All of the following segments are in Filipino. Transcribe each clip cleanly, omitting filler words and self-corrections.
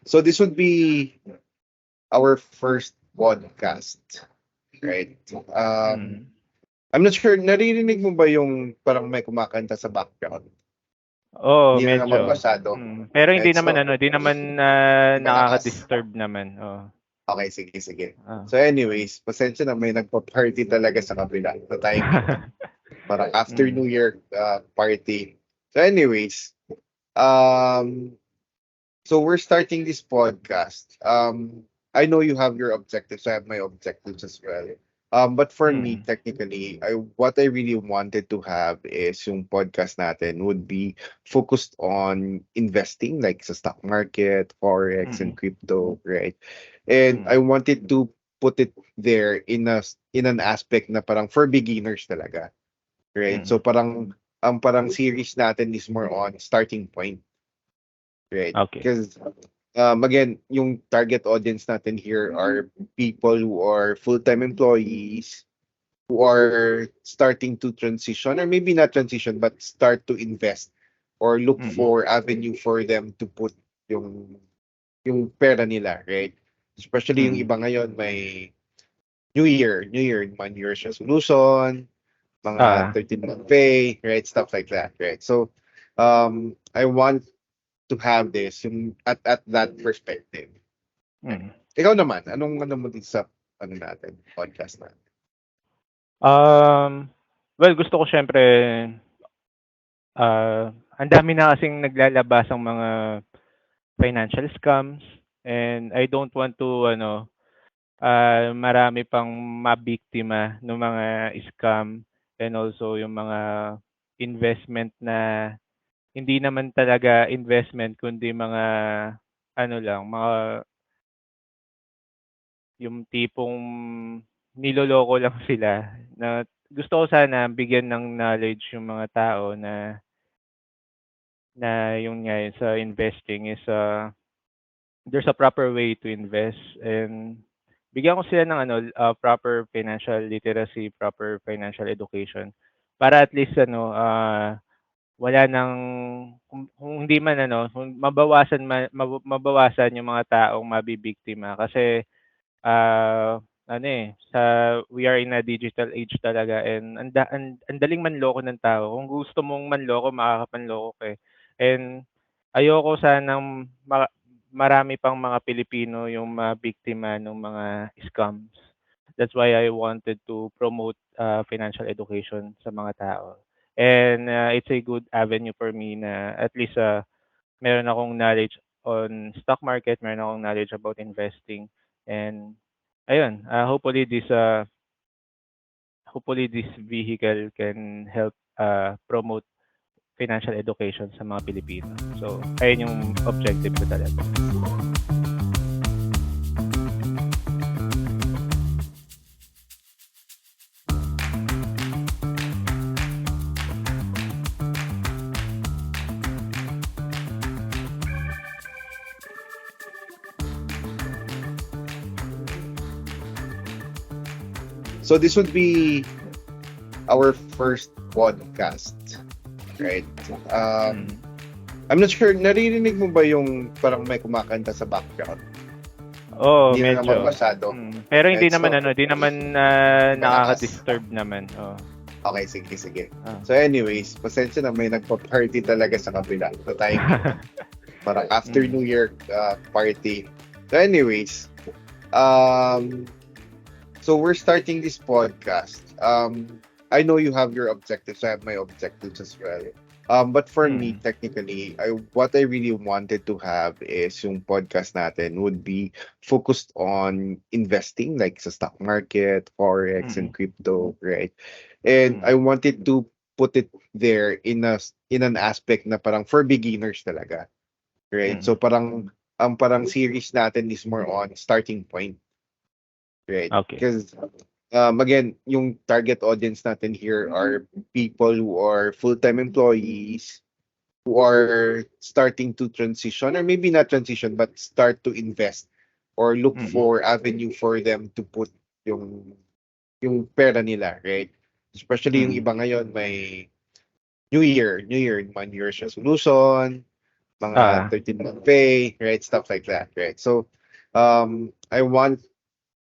So this would be our first podcast, right? Mm. I'm not sure, naririnig mo ba yung parang may kumakanta sa background? Oo, Hindi na naman medyo. masyado. Pero hindi Right? naman So, hindi naman, malakas. nakaka-disturb naman, oo. Okay, sige, sige. Oo. So anyways, pasensya na may nagpa-party talaga sa kabila sa timing. Parang after Mm, New Year party. So anyways, um, so we're starting this podcast. I know you have your objectives. I have my objectives as well. But for me, mm, technically, what I really wanted to have is yung podcast natin would be focused on investing, like sa stock market, forex, and mm, crypto, right? And I mm, wanted to put it there in an aspect na parang for beginners talaga, right? So mm. parang series natin is more on starting point, right? Okey. Because again, yung target audience natin here are people who are full-time employees who are starting to transition, or maybe not transition, but start to invest or look Mm, for avenue for them to put yung yung pera nila, right? Especially yung mm. iba ngayon may New Year, New Year's resolution, mga Oo, 13-month pay, right? Stuff like that, right? So, I want to have this yung at that perspective. mm. Ikaw naman, anong ano mo din sa ano natin, podcast natin? Um, well, gusto ko siyempre, ang dami na kasing naglalabasang mga financial scams, and I don't want to ano, marami pang mabiktima ng mga scam, and also yung mga investment na hindi naman talaga investment kundi mga ano lang, mga yung tipong niloloko lang sila, na gusto ko sana bigyan ng knowledge yung mga tao na yun nga, yung sa investing is, there's a proper way to invest, and bigyan ko sila ng ano, proper financial literacy, proper financial education para at least ano, wala ng kung hindi man ano, kung mabawasan yung mga taong mabibiktima kasi, ano, we are in a digital age talaga, and ang daling manloko ng tao. Kung gusto mong manloko, makakapanloko ka, eh. And ayoko sanang marami pang mga Pilipino yung mabiktima ng mga scams. That's why I wanted to promote, financial education sa mga tao. And, it's a good avenue for me na at least, meron akong knowledge on stock market, meron akong knowledge about investing, and ayun, hopefully this vehicle can help, promote financial education sa mga Pilipino. So, ayun yung objective ko talaga. So this would be our first podcast, right? Mm. I'm not sure, naririnig mo ba yung parang may kumakanta sa background? Oo, Hindi na naman medyo. masyado. Pero Right? hindi naman So, hindi naman, malakas. nakaka-disturb naman, oo. Okay, sige, sige. Oo. So anyways, pasensya na may nagpa-party talaga sa kabila sa timing. Parang after Mm, New Year party. So anyways, um, so we're starting this podcast. I know you have your objectives. I have my objectives as well. But for me, mm, technically, what I really wanted to have is yung podcast natin would be focused on investing, like sa stock market, forex, and mm, crypto, right? And mm, I wanted to put it there in an aspect na parang for beginners talaga, right? So mm. parang series natin is more on starting point, right? Okey. Because again, yung target audience natin here are people who are full-time employees who are starting to transition, or maybe not transition, but start to invest or look Mm, for avenue for them to put yung yung pera nila, right? Especially yung mm, iba ngayon may New Year, New Year's resolution, mga Ah, 13-month pay, right? Stuff like that, right? So, I want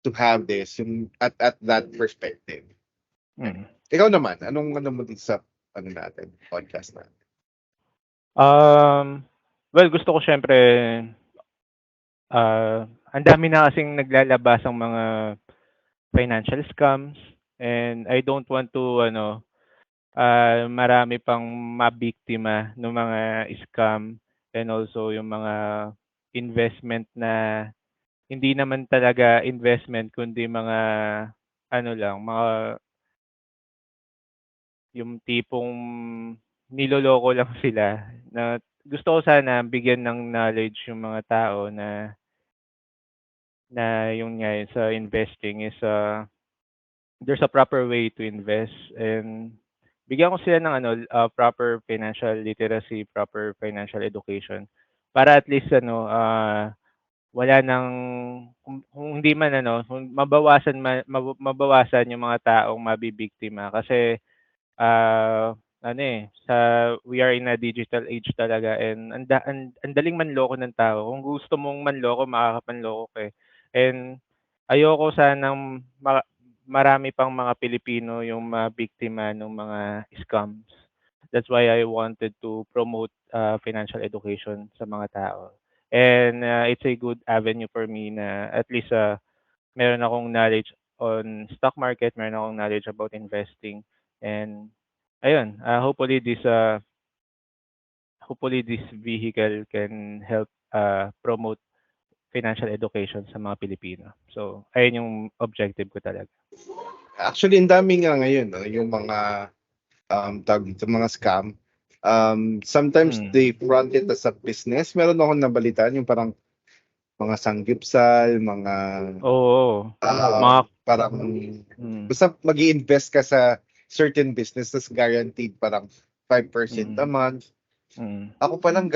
to have this yung at that perspective. mm. Ikaw naman, anong ano mo dito sa ano natin, podcast natin? Um, well, gusto ko siyempre, ang dami na kasing naglalabasang mga financial scams, and I don't want to ano, marami pang mabiktima ng mga scam, and also yung mga investment na hindi naman talaga investment kundi mga ano lang, mga yung tipong niloloko lang sila, na gusto ko sana bigyan ng knowledge yung mga tao na yun nga, sa investing is, there's a proper way to invest, and bigyan ko sila ng ano, proper financial literacy, proper financial education, para at least ano, wala ng, kung hindi man ano, kung mabawasan yung mga taong mabibiktima. Kasi ano, sa we are in a digital age talaga, and ang daling manloko ng tao. Kung gusto mong manloko, makakapanloko ka, eh. And ayoko sanang marami pang mga Pilipino yung mabiktima ng mga scams. That's why I wanted to promote financial education sa mga tao. And it's a good avenue for me na at least meron akong knowledge on stock market, meron akong knowledge about investing, and ayun, hopefully this vehicle can help promote financial education sa mga Pilipino. So, ayun yung objective ko talaga. Actually, ang dami nga ngayon, no, yung mga tawag dito, mga scam. Sometimes Mm. they front it as a business. Meron akong nabalitaan yung parang mga sanggipsal, mga Oo, mga parang mm, basta mag-i-invest ka sa certain business tas guaranteed parang 5% a mm, month. mm. Ako palang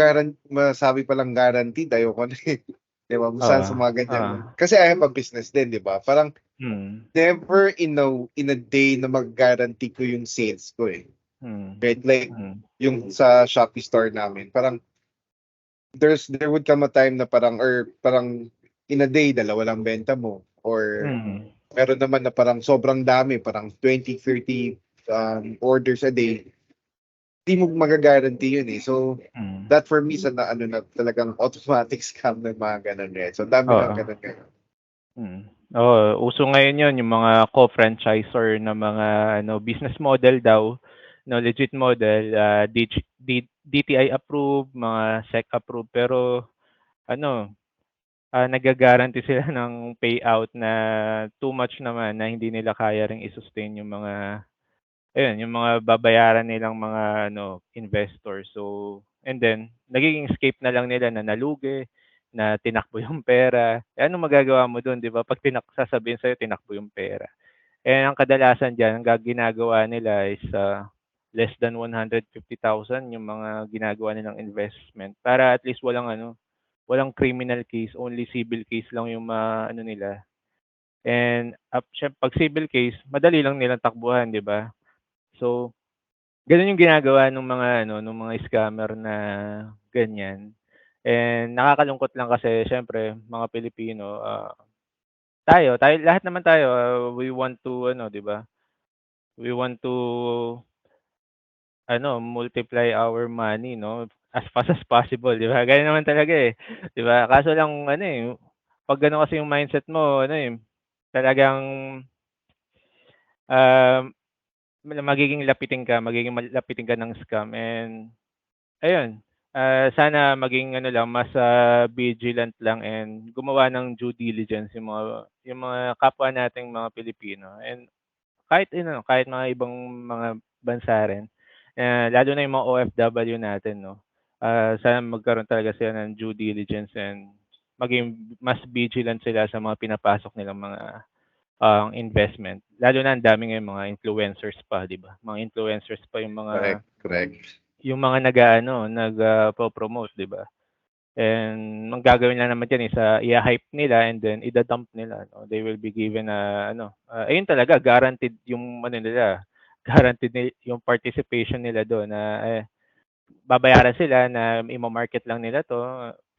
masabi palang guaranteed, ayoko na eh. Di ba? Saan Oo, sa mga ganyan. oo, Kasi I have a business din, di ba? Parang mm, never in a day na mag-guarantee ko yung sales ko eh. mm, Right? Like, mm, yung sa Shopee store namin, parang there would come a time na parang in a day, dalawa lang benta mo. Or mm, meron naman na parang sobrang dami, parang 20, 30 orders a day. Di mo magagaranti yun eh. So, mm. that for me, sa na, ano na talagang automatic scam ng mga ganun eh. So, dami ng Oo. ganun ngayon. Mm. Oo, uso ngayon 'yun, yung mga co-franchisor na mga ano, business model daw, no, legit model, DTI approved, mga SEC approved, pero ano, nagga-guarantee sila ng payout na too much naman, na hindi nila kaya ring i-sustain yung mga ayun, yung mga babayaran nilang mga ano, investors. So, and then nagiging escape na lang nila na nalugi, na tinakbo yung pera. Eh, anong magagawa mo dun, 'di ba? 'Pag sasabihin sa'yo tinakbo yung pera. Eh, ang kadalasan diyan, ang ginagawa nila is, less than 150,000 yung mga ginagawa nilang investment, para at least walang ano, walang criminal case, only civil case lang yung ano nila. And 'pag civil case, madali lang nilang takbuhan, 'di ba? So, gano'n yung ginagawa nung mga ano, nung mga scammer na ganyan. And nakakalungkot lang kasi siyempre mga Pilipino, tayo lahat naman tayo, we want to ano, 'di ba, we want to ano, multiply our money, 'no, as fast as possible, 'di ba? Gano'n naman talaga, eh, 'di ba? Kaso lang ano, eh, 'pag gano'n kasi yung mindset mo ano, eh, talagang, um, magiging lapitin ka ng scam, and ayun, sana maging ano lang, mas, vigilant lang, and gumawa ng due diligence yung mga kapwa nating mga Pilipino, and kahit ano, kahit mga ibang mga bansa rin, lalo na yung mga OFW natin, 'no. Sana magkaroon talaga sila ng due diligence, and maging mas vigilant sila sa mga pinapasok nilang mga, investment. Lalo na ang dami ngayong mga influencers pa, 'di ba? Mga influencers pa Correct, correct. yung mga nag-aano, po-promote, 'di ba? And ang gagawin lang naman diyan is, i-ha-hype nila, and then ida-dump nila, 'no. They will be given ano, ayun talaga, guaranteed yung ano nila, guaranteed yung participation nila dun, na, babayaran sila na imo-market lang nila 'to,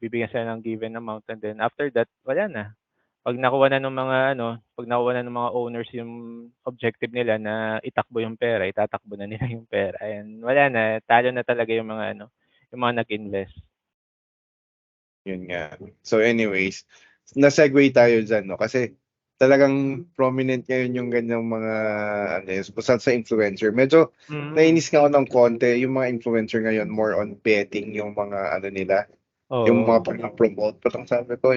bibigyan sila ng given amount and then after that wala na. 'Pag nakuha na ng mga owners yung objective nila na itakbo yung pera, itatakbo na nila yung pera and wala na, talo na talaga yung mga nag-invest. Yun nga. So anyways, na-segue tayo diyan 'no, kasi talagang prominent ngayon yung ganyang mga ano yun, basta sa influencer. Medyo nainis nga ako ng konti, yung mga influencer ngayon more on betting yung mga ano nila, yung Oo. mga pino-promote. Parang sabi ko,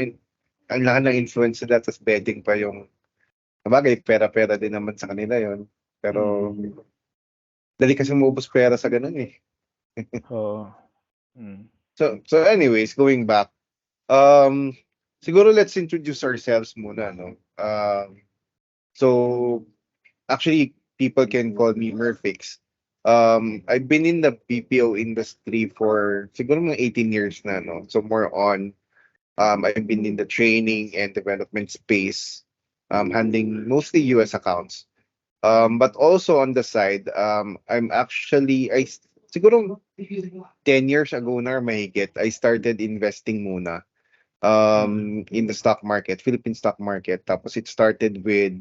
ang laki ng influence nila tapos betting pa yung sabagay pera-pera din naman sa kanila yun. Pero dali kasi maubos pera sa ganun, eh. Oo. Hmm. So anyways, going back, um, siguro let's introduce ourselves muna 'no. So actually people can call me Murfix. I've been in the BPO industry for siguro mga 18 years na 'no. So more on, I've been in the training and development space, handling mostly US accounts. But also on the side, I'm actually siguro 10 years ago na or mahigit, I started investing muna in the stock market, Philippine stock market. Tapos it started with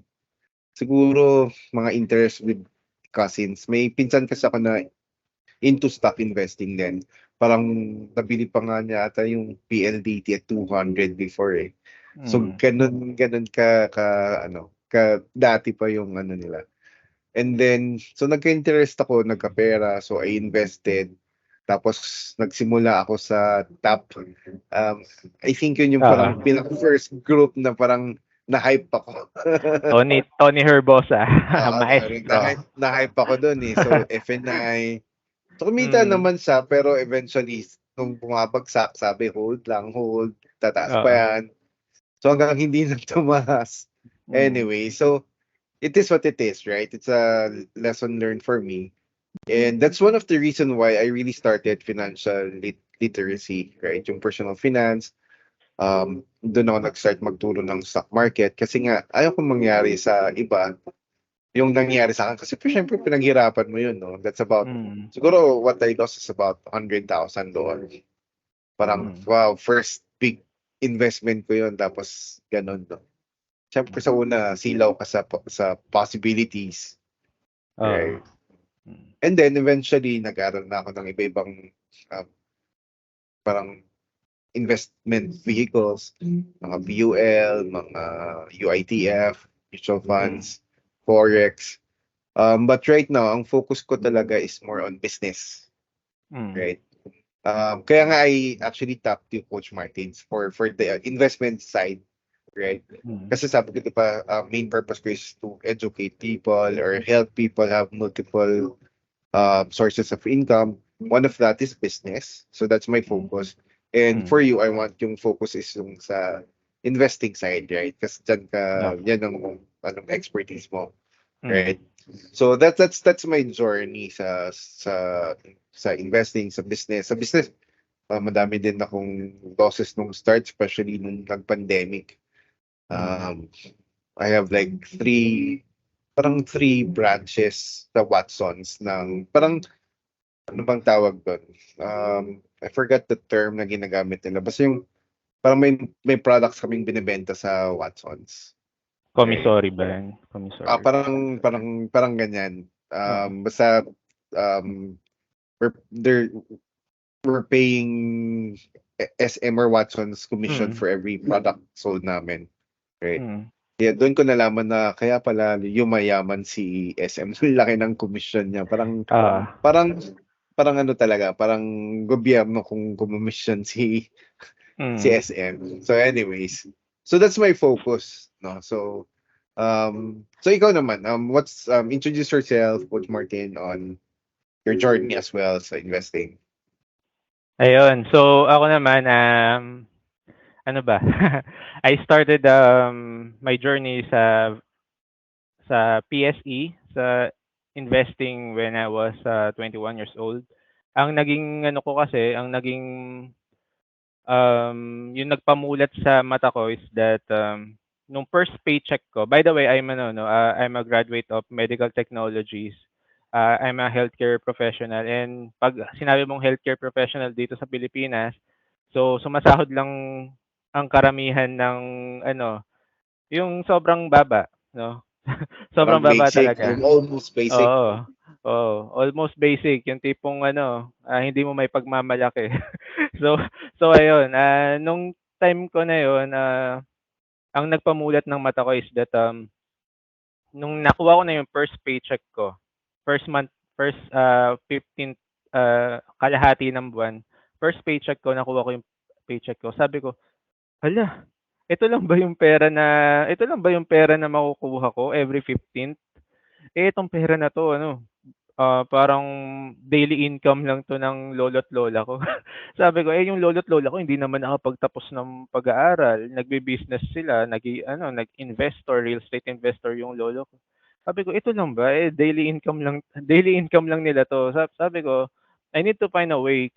siguro mga interest with cousins. May pinsan kasi ako na into stock investing din. Parang nabili pa nga niya ata yung PLDT at 200 before, eh. So ganun ganun ka dati pa yung ano nila. And then so nagka-interest ako, nagkapera, so I invested. Tapos nagsimula ako sa top, um, I think yun yung Oo. parang pinaka-first group na parang na-hype ako. Tony Herbosa, Oo, maestro. na-hype ako dun, eh. So FNI. So kumita naman siya pero eventually nung bumabagsak sabi hold lang, hold, tataas pa Oo. yan. So hanggang hindi na tumaas. Anyway, so it is what it is, right? It's a lesson learned for me. And that's one of the reason why I really started financial literacy, right? Yung personal finance. Doon ako nag-start magturo ng stock market kasi nga ayaw kong mangyari sa iba yung nangyari sa akin. Kasi syempre pinaghirapan mo yun, no? That's about, siguro what I lost is about $100,000. Parang, wow, first big investment ko yun. Tapos, ganun, no? Syempre sa una, silaw ka sa possibilities. Oo. Right? And then, eventually, nag-aral na ako ng iba-ibang um, parang investment vehicles, mga BUL, mga UITF, mutual funds, Forex. But right now, ang focus ko talaga is more on business, right? Kaya nga I actually tapped you, Coach Martins, for the investment side, right? Kasi sabi ko, di ba, main purpose ko is to educate people or help people have multiple sources of income. One of that is business. So that's my focus. And for you, I want yung focus is yung sa investing side, right? Kasi dyan yan ang anong expertise mo, right? So that's my journey sa investing, sa business. Sa business, madami din akong losses nung start, especially nung nag-pandemic. I have like three branches sa Watsons ng parang ano bang tawag doon? I forgot the term na ginagamit nila. Basta yung parang may products kaming binebenta sa Watsons. Commissary ba yan? Commissary. Parang ganyan. Oo. Basta um, we're paying SM or Watsons commission for every product sold namin. Right? Yeah, doon ko nalaman na kaya pala yumayaman si SM. Laki ng commission niya. Parang ano talaga, parang gobyerno kung kumomisyon si SM. So anyways, so that's my focus, no. So ikaw naman, introduce yourself, Coach Martin, on your journey as well sa investing. Ayun. So, ako naman, ano ba? I started my journey sa PSE, sa investing when I was 21 years old. Ang naging ano ko kasi, yung nagpamulat sa mata ko is that nung first paycheck ko, by the way, I'm a graduate of medical technologies I'm a healthcare professional, and 'pag sinabi mong healthcare professional dito sa Pilipinas, so sumasahod lang ang karamihan ng ano, yung sobrang baba 'no, sobrang Parang baba basic, talaga. almost basic. Oo, oo, almost basic, yung tipong ano, hindi mo maipagmamalaki. So so ayun, nung time ko na yun, ang nagpamulat ng mata ko is that, nung nakuha ko na yung first paycheck ko, first month, first, 15th, kalahati ng buwan, first paycheck ko, nakuha ko yung paycheck ko, sabi ko, "Hala, ito lang ba yung pera na makukuha ko every 15th? Itong pera na 'to ano, parang daily income lang 'to ng lolo't lola ko." Sabi ko, yung lolo't lola ko hindi naman nakapagtapos ng pag-aaral, nagbi-business sila, ano, nag-investor, real estate investor yung lolo ko. Sabi ko, "Ito lang ba, daily income lang nila 'to." Sabi ko, "I need to find a way,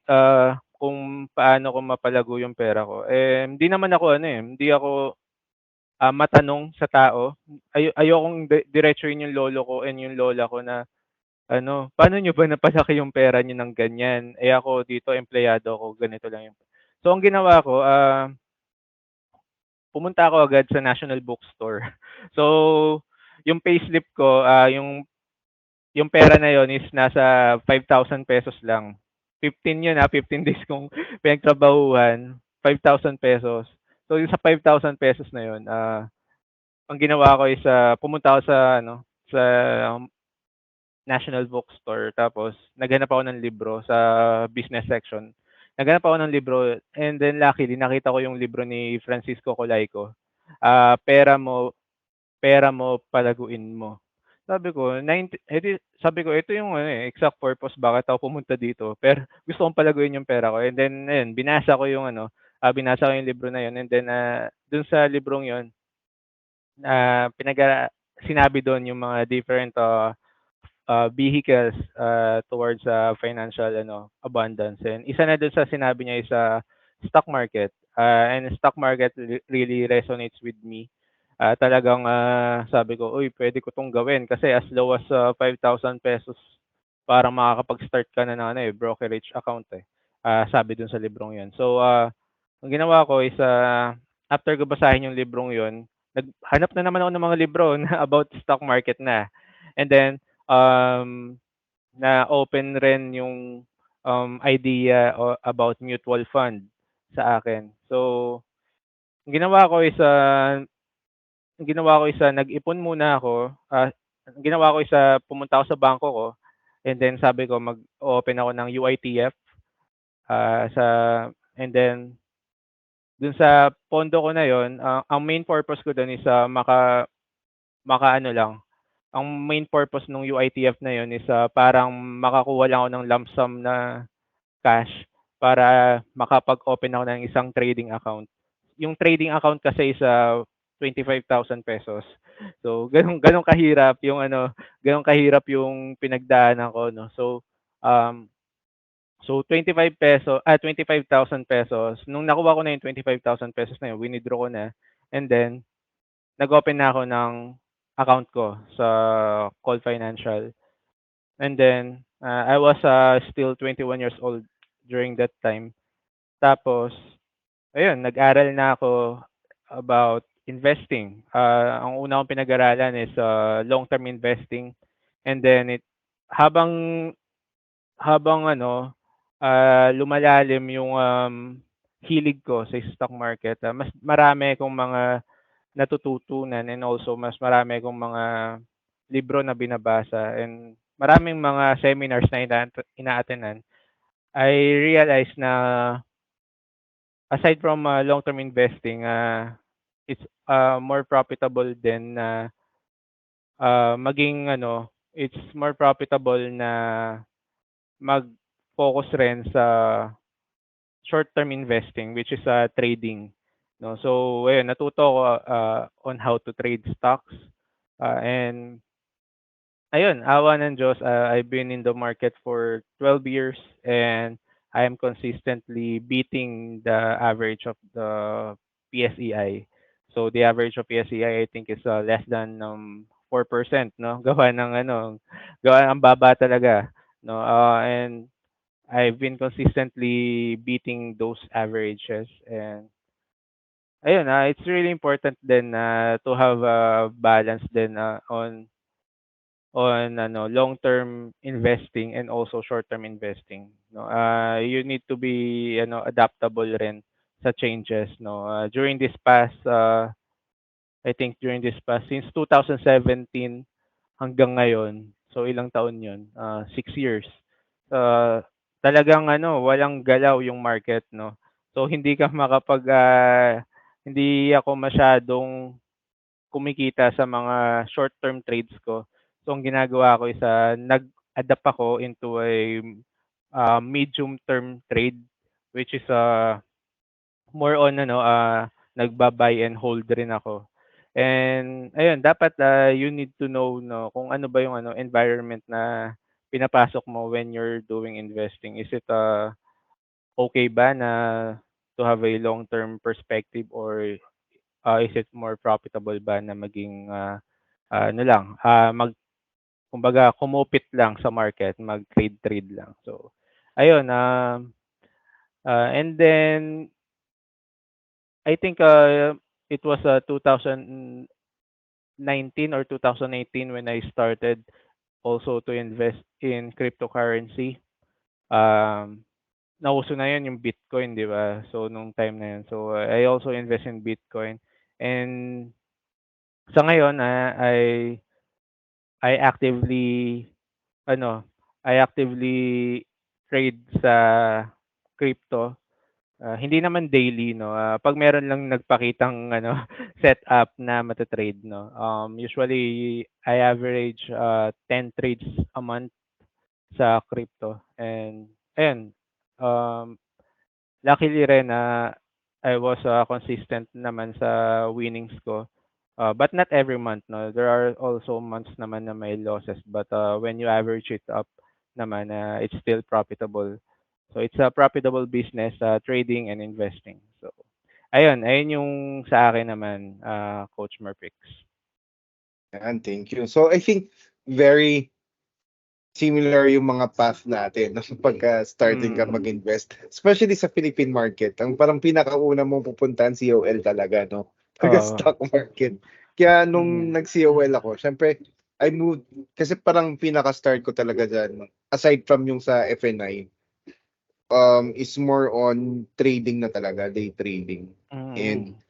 kung paano ko mapalago yung pera ko." Hindi naman ako ano, hindi ako, matanong sa tao. Ayokong diretsuhin yung lolo ko and yung lola ko na ano, "Paano niyo ba napalaki yung pera niyo ng ganyan? Ako dito empleyado ako, ganito lang yung." So ang ginawa ko, pumunta ako agad sa National Bookstore. So, yung payslip ko, yung pera na yon is nasa ₱5,000 lang. 15 yun, 15 days kong pinagtrabahuhan, ₱5,000. So yung sa ₱5,000 na yun, ang ginawa ko is, pumunta ako sa ano, sa National Bookstore, tapos naghanap ako ng libro sa business section. Naghanap ako ng libro, and then luckily nakita ko yung libro ni Francisco Colayco, "Pera mo palaguin mo." Sabi ko, ito yung ano, exact purpose bakit ako pumunta dito, gusto kong palaguin yung pera ko, and then ayun, binasa ko yung libro na yun, and then, dun sa librong yun, sinabi dun yung mga different, vehicles, towards, financial ano, abundance. And isa na dun sa sinabi niya is, stock market. And stock market really resonates with me. Talagang, sabi ko, "Uy, pwede ko 'tong gawin." Kasi as low as, ₱5,000, parang makakapag-start ka na ng ano, brokerage account, eh. Sabi dun sa librong yun. So, ang ginawa ko is, after ko basahin yung librong yun, naghanap na naman ako ng mga libro na about stock market na. And then, um, na-open rin yung, idea about mutual fund sa akin. So, ang ginawa ko is, nag-ipon muna ako, ang ginawa ko is, pumunta ako sa bangko ko, and then sabi ko mag-o-open ako ng UITF, sa and then dun sa pondo ko na yon, ang main purpose ko dun is, maka-ano lang, ang main purpose nung UITF na yon is, parang makakuha lang ako ng lump sum na cash para makapag-open ako ng isang trading account. Yung trading account kasi is, ₱25,000. So gano'n kahirap yung ano, gano'n kahirap yung pinagdaanan ko 'no. So, um, ₱25,000 nung nakuha ko na yung ₱25,000 na yun, withdraw ko na, and then nag-open na ako ng account ko sa Call Financial. And then, I was, still 21 years old during that time. Tapos ayun, nag-aral na ako about investing. Ang una kong pinag-aralan is, long-term investing, and then habang habang ano, lumalalim yung, hilig ko sa stock market, mas marami akong mga natututunan, and also mas marami akong mga libro na binabasa, and maraming mga seminars na ina-attendan. I realized na aside from, long-term investing, it's, more profitable din na, maging ano, it's more profitable na mag-focus rin sa short-term investing, which is, trading 'no. So ayun, natuto ako, on how to trade stocks, and ayun, awa ng Diyos, I've been in the market for 12 years, and I am consistently beating the average of the PSEI. So the average of PSEI, I think, is, less than, 4%, no? Gawa ang baba talaga, no? And I've been consistently beating those averages, and ayun, it's really important then to have a balance then on long-term investing and also short-term investing, no? You need to be adaptable rin sa changes, no? During this past I think during this past since 2017 hanggang ngayon, so ilang taon 'yun? 6 years. Uh, Talagang walang galaw yung market, no? So hindi ako masyadong kumikita sa mga short-term trades ko. So ang ginagawa ko is nag-adapt ako into a medium-term trade, which is more on nagba-buy and hold rin ako. And ayun, dapat you need to know, no, kung ano ba yung environment na pinapasok mo when you're doing investing. Is it okay ba na to have a long-term perspective, or is it more profitable ba na maging kumbaga kumupit lang sa market, mag-trade lang. So ayun, and then I think it was 2019 or 2018 when I started also to invest in cryptocurrency. Um, Nauso na yun yung Bitcoin, di ba? So, nung time na yun. So, I also invest in Bitcoin. And sa ngayon, I actively, ano, I actively trade sa crypto. Hindi naman daily, no. Pag meron lang nagpakitang setup na mata-trade, no. Usually I average 10 trades a month sa crypto, and ayun, um luckily rin na I was consistent naman sa winnings ko. But not every month, no. There are also months naman na may losses, but when you average it up naman, it's still profitable. So it's a profitable business, trading and investing. So ayun yung sa akin naman, Coach Murpix. Yan, thank you. So I think very similar yung mga path natin no? Pagka starting ka mag-invest. Especially sa Philippine market. Ang parang pinakauna mong pupuntahan COL talaga, no? Pagka Oo. stock market. Kaya nung Mm. nag-COL ako, syempre, I moved, kasi parang pinaka-start ko talaga dyan, aside from yung sa FNI, is more on trading na talaga, day trading. And Mm.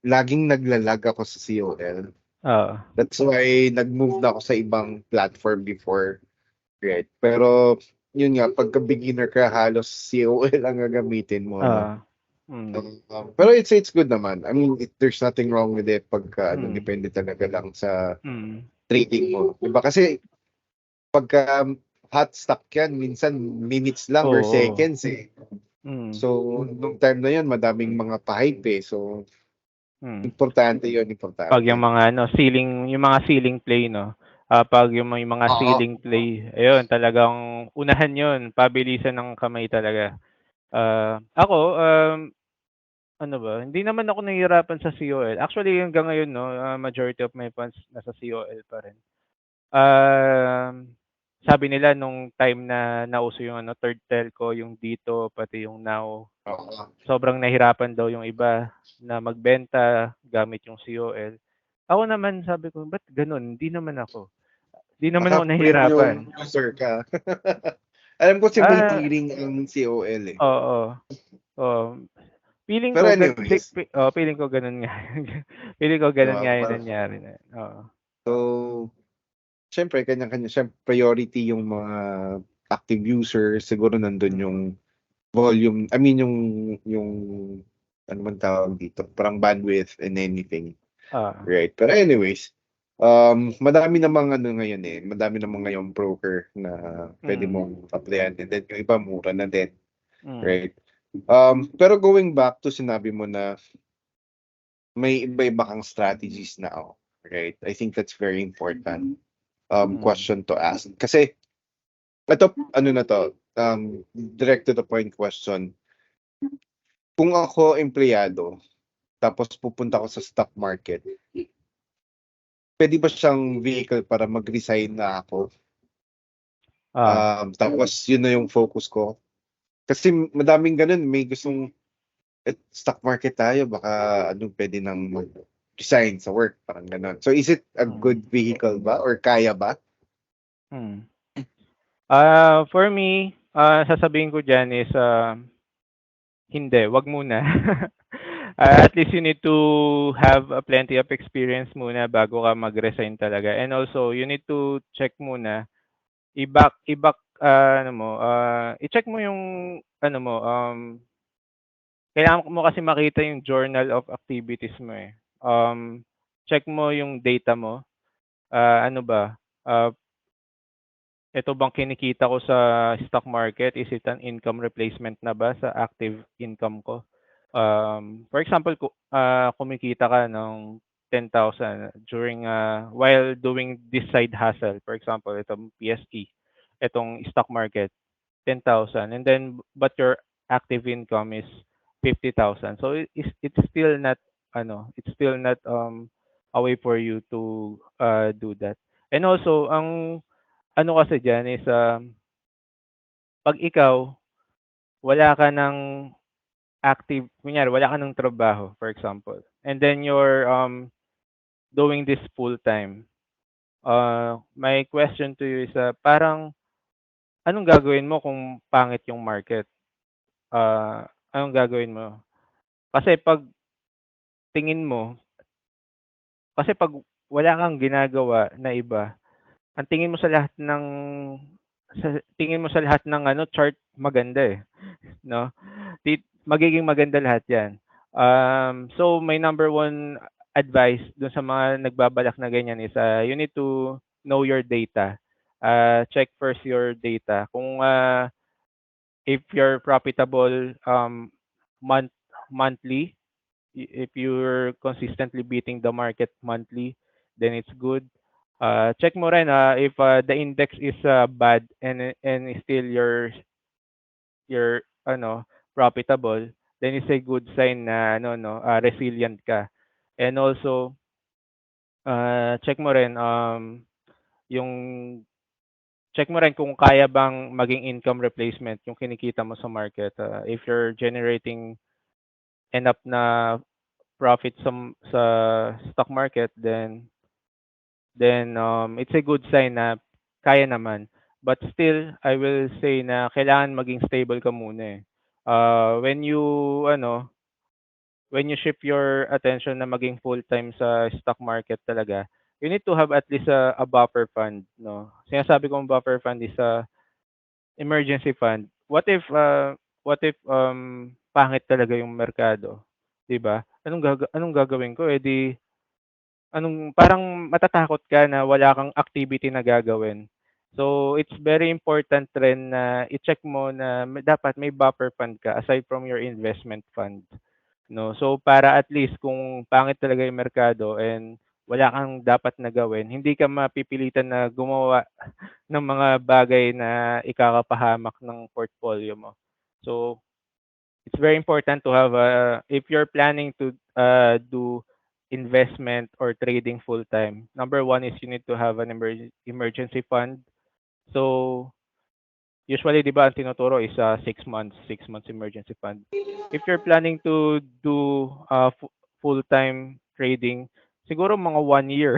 laging naglalag ako sa COL. Oo. That's why nag-move na ako sa ibang platform before. Right. Pero yun nga, pagka beginner ka, halos COL ang gagamitin mo, no? Mm. Pero it's good naman. I mean, there's nothing wrong with it pagka Mm. depende talaga lang sa Mm. trading mo. Diba? Kasi pagka hot stock yan, minsan minutes lang or Oo. seconds eh. Mm. So, nung time na yun, madaming mga pa-hype eh. So, Mm. importante yun, Pag yung importante. mga ceiling play, no. Pag yung mga Oo. ceiling play, ayun, talagang unahan yun, pabilisan ng kamay talaga. Ako, ano ba, hindi naman ako nahihirapan sa COL. Actually, hanggang ngayon, no, majority of my funds nasa COL pa rin. Sabi nila nung time na nauso yung third telco, yung dito, pati yung now, Oo. sobrang nahirapan daw yung iba na magbenta gamit yung COL. Ako naman sabi ko, ba't ganun? Hindi naman ako. Hindi naman ako Baka nahihirapan. premium user ka. Alam ko si may Ah, tiering ang COL eh. oo. Oo. Feeling Pero ko anyways, feeling ko ganun nga. Feeling ko ganun diba? nga yung nangyari na. Oo. So, syempre, kanya-kanya. Syempre, priority yung mga active users. Siguro nandun yung Mm. volume. I mean, yung ano man tawag dito? Parang bandwidth and anything. Ah. Right? Pero anyways, madami namang ano ngayon eh. Madami namang ngayon broker na pwede Mm. mong applyan. And then, yung iba mura na din. Mm. Right? Pero going back to sinabi mo na may iba-iba kang strategies na ako. Right? I think that's very important Mm. question to ask. Kasi ito, ano na to, direct to the point question. Kung ako empleyado, tapos pupunta ako sa stock market, pwede ba siyang vehicle para mag-resign na ako? Ah, Tapos yun na yung focus ko. Kasi madaming ganun, may gustong stock market tayo, baka pwede nang mag-resign sa work, parang ganun. So is it a mm, good vehicle ba or kaya ba? mm. For me, sasabihin ko diyan is, hindi, 'wag muna. At least you need to have a plenty of experience muna bago ka mag-resign talaga. And also, you need to check muna, ano mo, i-check mo yung ano mo, kailangan mo kasi makita yung journal of activities mo, eh. Check mo yung data mo, ano ba, ito bang kinikita ko sa stock market, is it an income replacement na ba sa active income ko? For example, kumikita ka ng 10,000 during, while doing this side hustle. For example, itong PSE, itong stock market, 10,000, and then but your active income is 50,000. So it's still not it's still not a way for you to do that. And also, ang ano kasi diyan is, 'pag ikaw wala ka ng active, kunyari wala ka ng trabaho, for example, and then you're doing this full time. My question to you is, parang anong gagawin mo kung pangit yung market? Anong gagawin mo? Kasi tingin mo kasi 'pag wala kang ginagawa na iba, ang tingin mo sa lahat ng chart maganda, eh, 'no? Magiging maganda lahat 'yan. So my number one advice dun sa mga nagbabalak na ganyan is, you need to know your data. Check first your data kung, if you're profitable, month monthly, if you're consistently beating the market monthly, then it's good. Check mo rin, if, the index is, bad and still you're profitable, then it's a good sign na resilient ka. And also, check mo rin, yung check mo rin kung kaya bang maging income replacement yung kinikita mo sa market. If you're generating enough na profit sa stock market, then it's a good sign na kaya naman. But still, I will say na kailangan maging stable ka muna, eh. When you shift your attention na maging full-time sa stock market talaga, you need to have at least a buffer fund, 'no? Sinasabi kong buffer fund is a emergency fund. What if pangit talaga yung merkado, 'di ba? Anong gagawin ko, eh, parang matatakot ka na wala kang activity na gagawin. So, it's very important rin na i-check mo na dapat may buffer fund ka aside from your investment fund, 'no? So, para at least kung pangit talaga yung merkado and wala kang dapat na gawin, hindi ka mapipilitan na gumawa ng mga bagay na ikakapahamak ng portfolio mo. So, it's very important to have a if you're planning to do investment or trading full time. Number one is you need to have an emergency fund. So usually, 'di ba, ang tinuturo is 6 months emergency fund. If you're planning to do full time trading, siguro mga 1 year,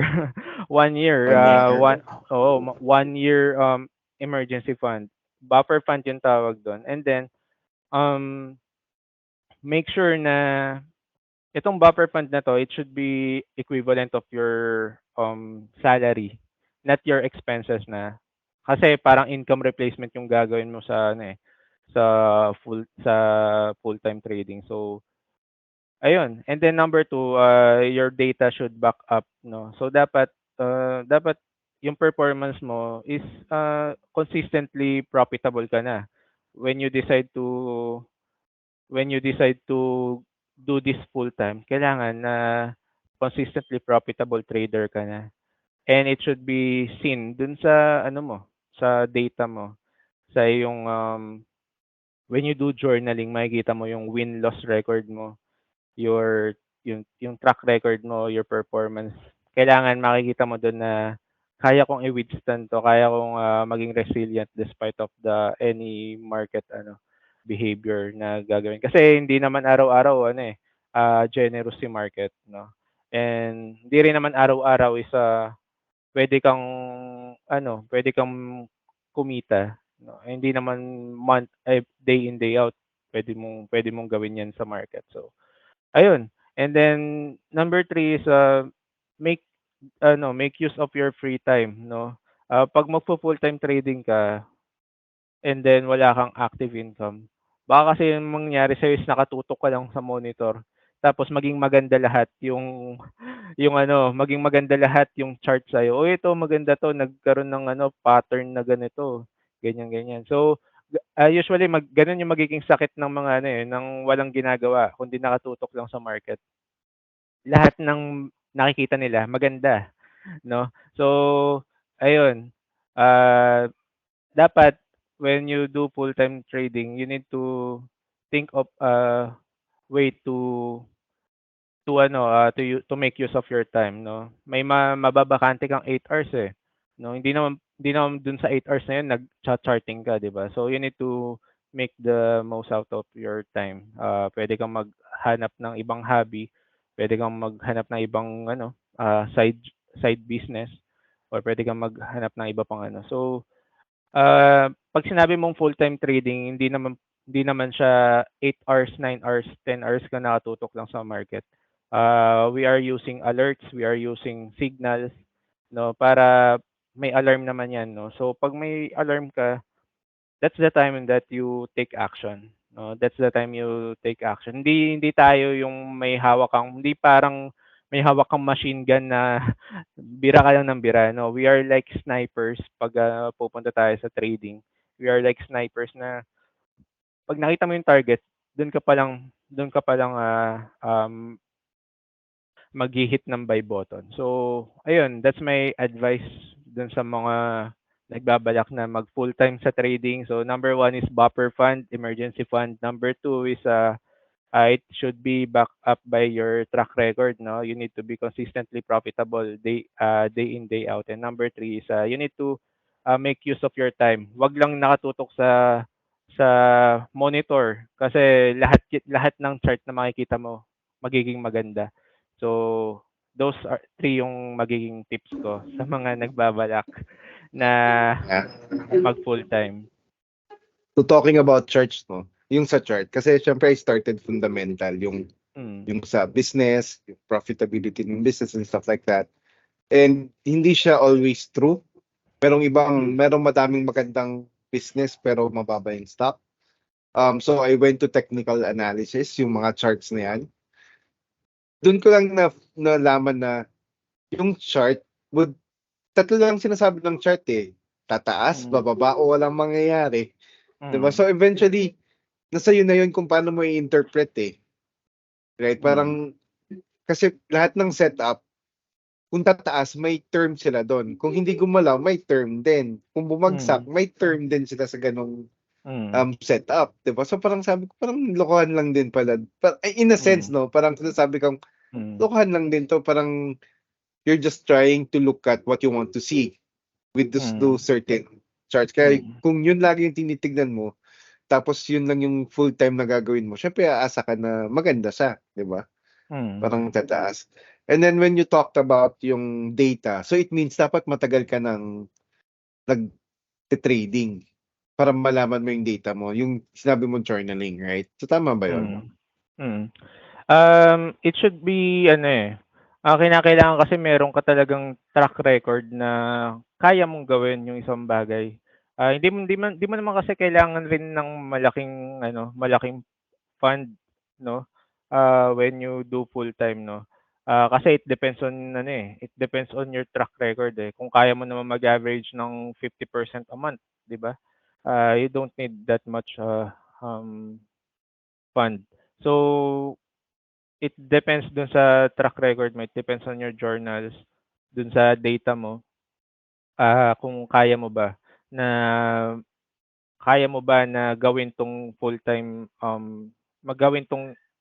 1 year, 1 year. 1 year emergency fund. Buffer fund yung tawag doon. And then um make sure na itong buffer fund na 'to, it should be equivalent of your, salary, not your expenses na. Kasi parang income replacement yung gagawin mo sa sa sa full-time trading. So, ayun. And then number two, your data should back up, 'no. So dapat yung performance mo is, consistently profitable ka na when you decide to do this full time, kailangan na consistently profitable trader ka na. And it should be seen dun sa sa data mo, sa yung when you do journaling, makikita mo yung win-loss record mo, your yung track record mo, your performance. kailangan makikita mo dun na kaya kong i-withstand 'to, kaya kong, maging resilient despite of the any market ano, behavior na gagawin. Kasi hindi naman araw-araw ano, generous si market 'no, and hindi rin naman araw-araw is, puwede kang kumita 'no. Hindi naman day in, day out puwede mong gawin 'yan sa market. So, ayun. And then number three is, make make use of your free time 'no. 'Pag magfu-full-time trading ka and then wala kang active income, baka kasi yung mangyari sa'yo is nakatutok ka lang sa monitor tapos maging maganda lahat yung maging maganda lahat yung chart sa'yo. "Oh, ito maganda 'to, nagkaroon ng pattern na ganito." Ganyan, ganyan. So, usually gano'n yung magiging sakit ng mga ng walang ginagawa kundi nakatutok lang sa market. Lahat ng nakikita nila maganda 'no. So, ayun, ah, dapat when you do full-time trading, you need to think of a way to make use of your time 'no. May mababakante kang 8 hours, 'no. Hindi naman dun sa 8 hours na yun nagcha-charting ka, 'di ba? So, you need to make the most out of your time. Puwede kang maghanap ng ibang hobby, puwede kang maghanap ng ibang side side business or puwede kang maghanap ng iba pang ano. So, 'pag sinabi mong full-time trading hindi naman siya 8 hours, 9 hours, 10 hours ka nakatutok lang sa market. We are using alerts, we are using signals 'no, para may alarm naman 'yan 'no. So 'pag may alarm ka, that's the time that you take action 'no, that's the time you take action. Hindi hindi tayo yung hindi parang may hawak kang machine gun na bira ka lang ng bira 'no. We are like snipers 'pag, pupunta tayo sa trading. We are like snipers na 'pag nakita mo yung target, dun ka pa lang, maghi-hit ng buy button. So, ayun, that's my advice dun sa mga nagbabalak na mag full-time sa trading. So, number one is buffer fund, emergency fund. Number two is, it should be backed up by your track record, no? You need to be consistently profitable day in, day out. And number three is, you need to, make use of your time. Wag lang nakatutok sa monitor kasi lahat ng chart na makikita mo magiging maganda. So, those are three yung magiging tips ko sa mga nagbabalak na Yeah. mag full-time. So talking about charts 'no, yung sa chart kasi siyempre I started fundamental Mm. yung sa business, yung profitability ng business and stuff like that. And hindi siya always true. Merong madaming magandang business pero mababa yung stock. So I went to technical analysis, yung mga charts na yan. Doon ko lang nalaman na yung chart would tatlo lang sinasabi ng chart eh. Tataas, Mm. bababa o walang mangyayari. 'Di ba? Mm. So eventually, nasa yun na yun kung paano mo i-interpret eh. Right? Mm. Parang kasi lahat ng setup, kung tataas, may term sila doon. Kung hindi gumalaw, may term din. Kung bumagsak, Mm. may term din sila sa ganong Mm. setup, 'di ba? So parang sabi ko, parang lokohan lang din pala. In a sense, Mm. no? Parang sinasabi kong, Mm. lokohan lang din to. Parang you're just trying to look at what you want to see with those Mm. certain charts. Kaya Mm. kung yun lagi yung tinitignan mo, tapos yun lang yung full time na gagawin mo, syempre aasa ka na maganda siya, 'di ba? Mm. Parang tataas. And then when you talked about yung data, so it means dapat matagal ka ng nag-trading para malaman mo yung data mo, yung sinabi mo journaling, right? So tama ba yun? Mm. Mm. It should be kinakailangan kasi meron ka talagang track record na kaya mong gawin yung isang bagay. Hindi mo naman kasi kailangan rin ng malaking fund 'no, when you do full-time 'no. Kasi it depends on your track record, eh. Kung kaya mo naman mag-average ng 50% a month, 'di ba? You don't need that much, fund. So, it depends dun sa track record mo, it depends on your journals, dun sa data mo, kung na kaya mo ba na gawin 'tong full-time,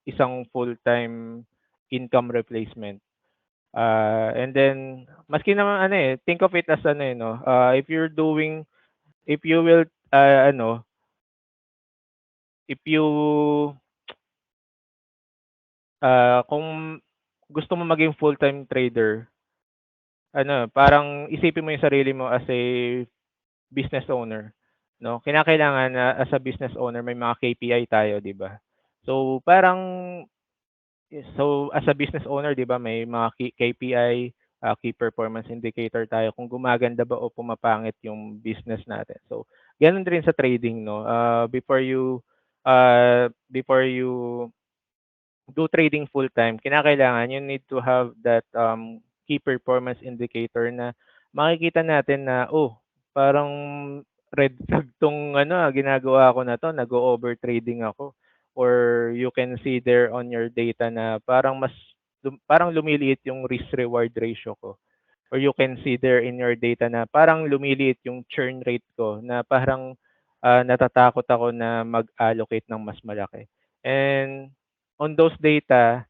isang full-time income replacement. And then maski naman ano think of it as ano no, if you will ano, if you kung gusto mo maging full-time trader, ano, parang isipin mo yung sarili mo as a business owner, no? Kinakailangan na as a business owner may mga KPI tayo, 'di ba? So parang as a business owner, 'di ba, may mga KPI, key performance indicator tayo kung gumaganda ba o pumapangit yung business natin. So gano'n din sa trading, no? Before you do trading full time, kinakailangan you need to have that key performance indicator na makikita natin na parang red flag tong ano ginagawa ko na to, nag-over trading ako, or you can see there on your data na parang parang lumiliit yung risk reward ratio ko, or you can see there in your data na parang lumiliit yung churn rate ko, na parang natatakot ako na mag-allocate ng mas malaki. And on those data,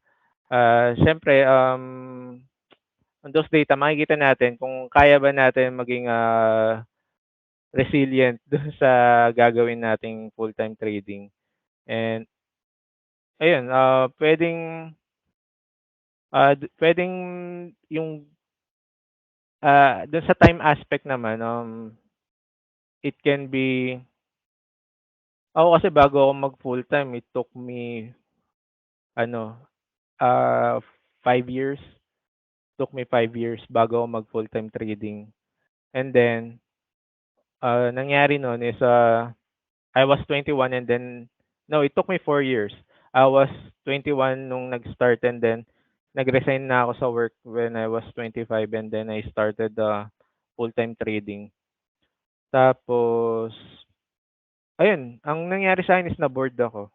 siyempre, on those data makikita natin kung kaya ba natin maging resilient dun sa gagawin nating full-time trading. And ayun, puwedeng yung dun sa time aspect naman, it can be ako kasi bago ako mag full-time, it took me ano, 5 years. Took me 5 years bago ako mag full-time trading. And then, nangyari nun is, I was 21 and then no, it took me 4 years. I was 21 nung nag-start, and then nag-resign na ako sa work when I was 25, and then I started, full-time trading. Tapos ayun, ang nangyari sa'kin is na-bored ako.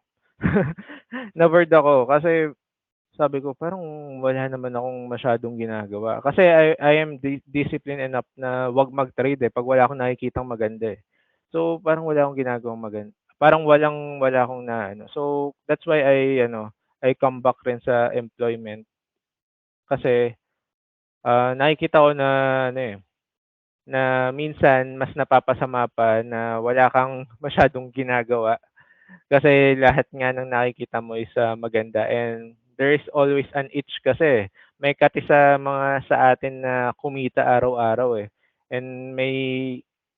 Na-bored ako kasi sabi ko parang wala naman akong masyadong ginagawa. Kasi I am disciplined enough na 'wag mag-trade, 'pag wala akong nakikitang maganda, eh. So, parang wala akong ginagawang parang wala akong naano. So, that's why I come back rin sa employment kasi, nakikita ko na ano, na minsan mas napapasama pa na wala kang masyadong ginagawa. Kasi lahat nga ng nakikita mo is, maganda, and there is always an itch kasi, may kati sa mga sa atin na kumita araw-araw, eh. And may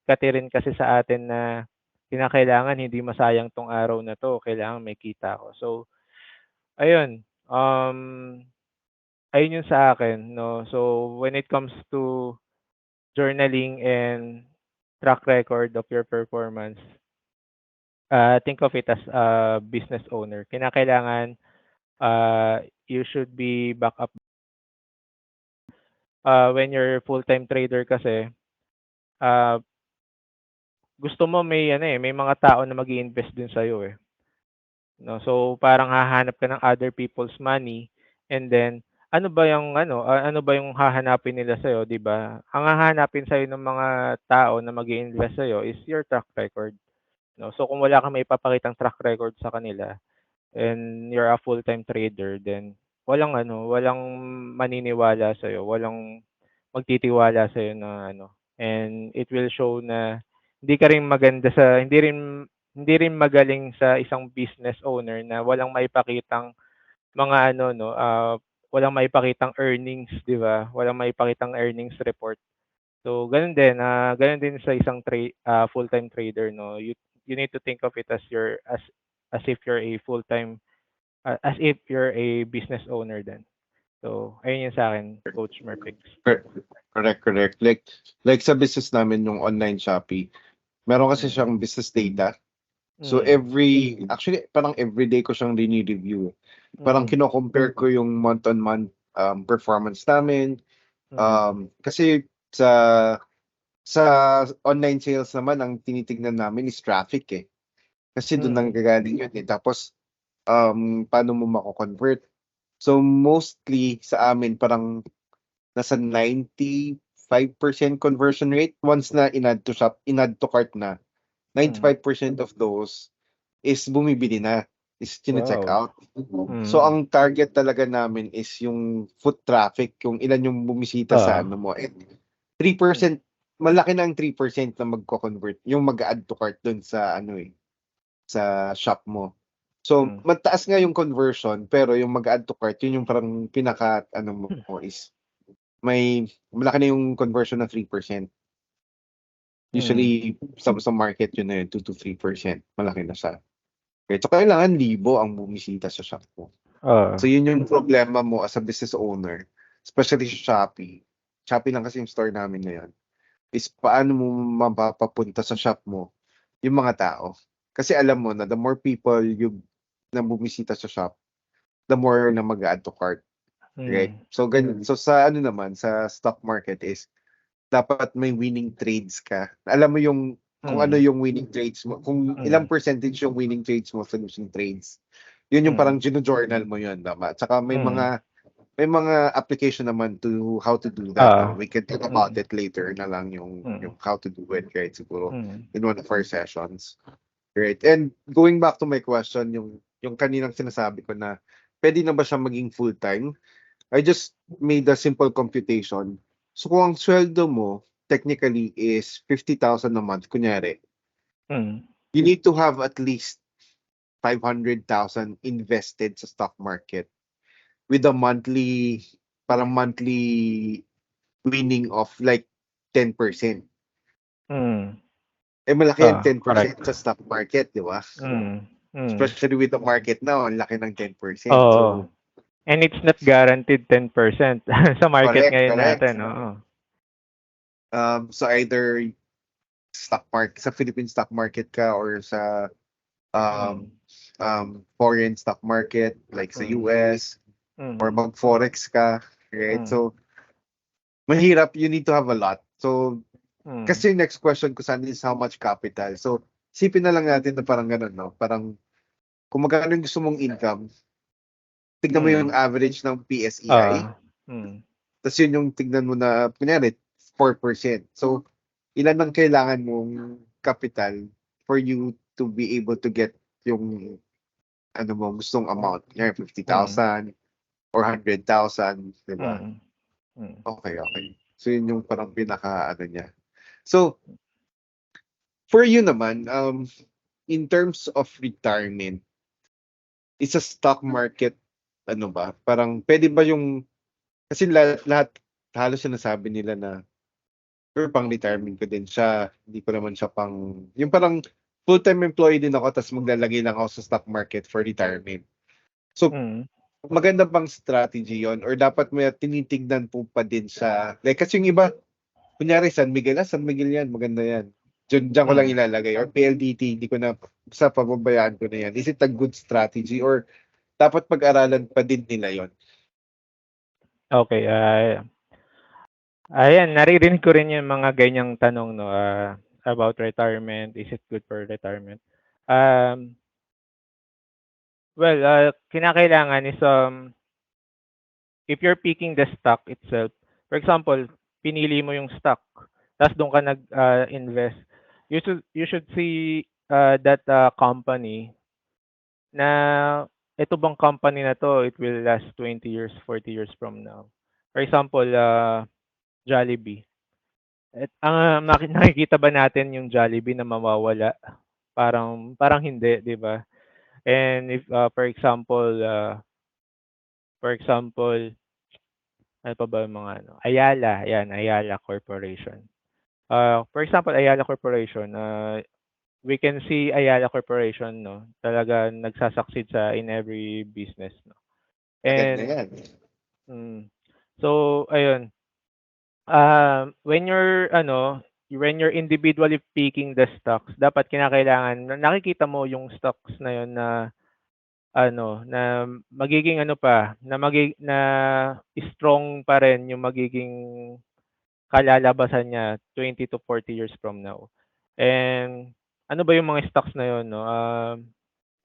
kati rin kasi sa atin na kinakailangan hindi masayang 'tong araw na 'to, kailangan may kita ako. So ayun, ayun yung sa akin 'no. So when it comes to journaling and track record of your performance, think of it as a business owner. Kinakailangan you should be back up when you're full-time trader kasi uh, gusto mo may mga tao na mag-iinvest din sa eh, no? So parang hahanap ka ng other people's money, and then ano ba yung hahanapin nila sa 'di ba? Ang hahanapin sa ng mga tao na mag-iinvest sa is your track record, no? So kung wala kang maipapakitang track record sa kanila, and you're a full-time trader, then walang maniniwala sa'yo, walang magtitiwala sa'yo na and it will show na hindi ka rin maganda hindi rin magaling sa isang business owner na walang maipakitang mga walang maipakitang earnings, 'di ba? Walang maipakitang earnings report. So gano'n din sa isang full-time trader, no? You need to think of it as if you're a full-time as if you're a business owner then. So, ayun yung sa akin, Coach Murphy. Correct. Like sa business namin yung online Shopee, meron kasi siyang business data. So actually parang everyday ko siyang review. Parang kino-compare ko yung month-on-month performance namin. Kasi sa online sales naman ang tinitignan namin is traffic, eh. Kasi doon nanggagaling yun, eh. Tapos paano mo mako-convert. So mostly sa amin parang nasa 95% conversion rate once na in-add to cart na. 95% of those is bumibili na. is chine-check Wow. out. So Mm. ang target talaga namin is yung foot traffic, yung ilan yung bumisita sa Oo. ano mo. And 3%, malaki na ang 3% na magko-convert, yung mag-add to cart dun sa ano sa shop mo. So Mm. mataas nga yung conversion, pero yung mag-add to cart, yun yung parang pinaka ano mo is may malaki na yung conversion na 3%. Mm. Usually sa market yun na yun, 2 to 3%. Malaki na siya. Okay, so kailangan libo ang bumisita sa shop mo. Oo. So yun yung problema mo as a business owner, especially sa Shopee. Shopee lang kasi yung store namin ngayon. Is paano mo mapapapunta sa shop mo yung mga tao. Kasi alam mo na the more people na bumisita sa shop, the more na mag-add to cart. Right? Mm. So ganun. So sa ano naman, sa stock market is dapat may winning trades ka. Alam mo yung kung ano Mm. yung winning trades mo, kung ilang Mm. percentage yung winning trades mo sa losing trades. Yun yung Mm. parang gino-journal mo yun, tama? At saka Mm. may mga application naman to how to do that. Oo. No? We can talk about Mm. it later na lang yung Mm. how to do it, right? Siguro Mm. in one of our sessions. Right. And going back to my question, yung kaninang sinasabi ko na pwede na ba siya maging full-time? I just made a simple computation. So kung ang sweldo mo technically is 50,000 a month, kunyari, Mm. you need to have at least 500,000 invested sa stock market with a monthly winning of like 10%. Mm. Eh malaki yung Correct. 10% sa stock market, di ba? Mm. Mm. Especially with the market now, ang laki ng 10%. Oo. So, And it's not guaranteed 10% sa market correct, ngayon correct. natin, oo. So either stock market, sa Philippine stock market ka or sa Mm. um, foreign stock market like sa Mm. US or Mm. mag-forex ka, right? Mm. So, mahirap, you need to have a lot. So, Mm. kasi yung next question ko sana is how much capital. So, sipin na lang natin na parang ganun, no? Parang kung magkano yung gusto mong income, tignan mo yung Mm. average ng Oo. PSEI, Mm. tapos yun yung tignan mo na, kunyari, 4%. So, ilan ang kailangan mong capital for you to be able to get yung ano mo, gustong amount. Kunyari, Mm. 50,000 or 100,000, di ba? Mm. Mm. Okay, okay. So, yun yung parang pinaka, ano niya. So, for you naman, in terms of retirement, is a stock market, ano ba, parang pwede ba yung, kasi lahat halos sinasabi nila na, pero pang retirement ko din siya, hindi ko naman siya pang, yung parang full-time employee din ako, tapos maglalagay lang ako sa stock market for retirement. So, Mm. maganda bang strategy yon or dapat may tinitignan po pa din sa, like, kasi yung iba, kunyari San Miguel yan, maganda yan. Diyan ko lang Mm. ilalagay. Or PLDT, hindi ko na, sa pababayaan ko na yan. Is it a good strategy or dapat pag-aralan pa din nila yon? Okay, ayan, naririnig ko rin yung mga ganyang tanong, no, about retirement. Is it good for retirement? Um, well, kinakailangan is, if you're picking the stock itself, for example, pinili mo yung stock, tapos doon ka invest, you should see that company na ito bang company na to, it will last 20 years, 40 years from now. For example, Jollibee. Nakikita ba natin yung Jollibee na mawawala? Parang hindi, 'di ba? And if for example, ano pa ba yung mga ano? Ayala, yan, Ayala Corporation. For example, Ayala Corporation, we can see Ayala Corporation, no, talaga nagsasucceed in every business, no. Maganda And yan. so ayun, when you're individually picking the stocks, dapat kinakailangan nakikita mo yung stocks na yun na na magiging na strong pa rin yung magiging kalalabasan niya 20 to 40 years from now. And ano ba yung mga stocks na yun, no?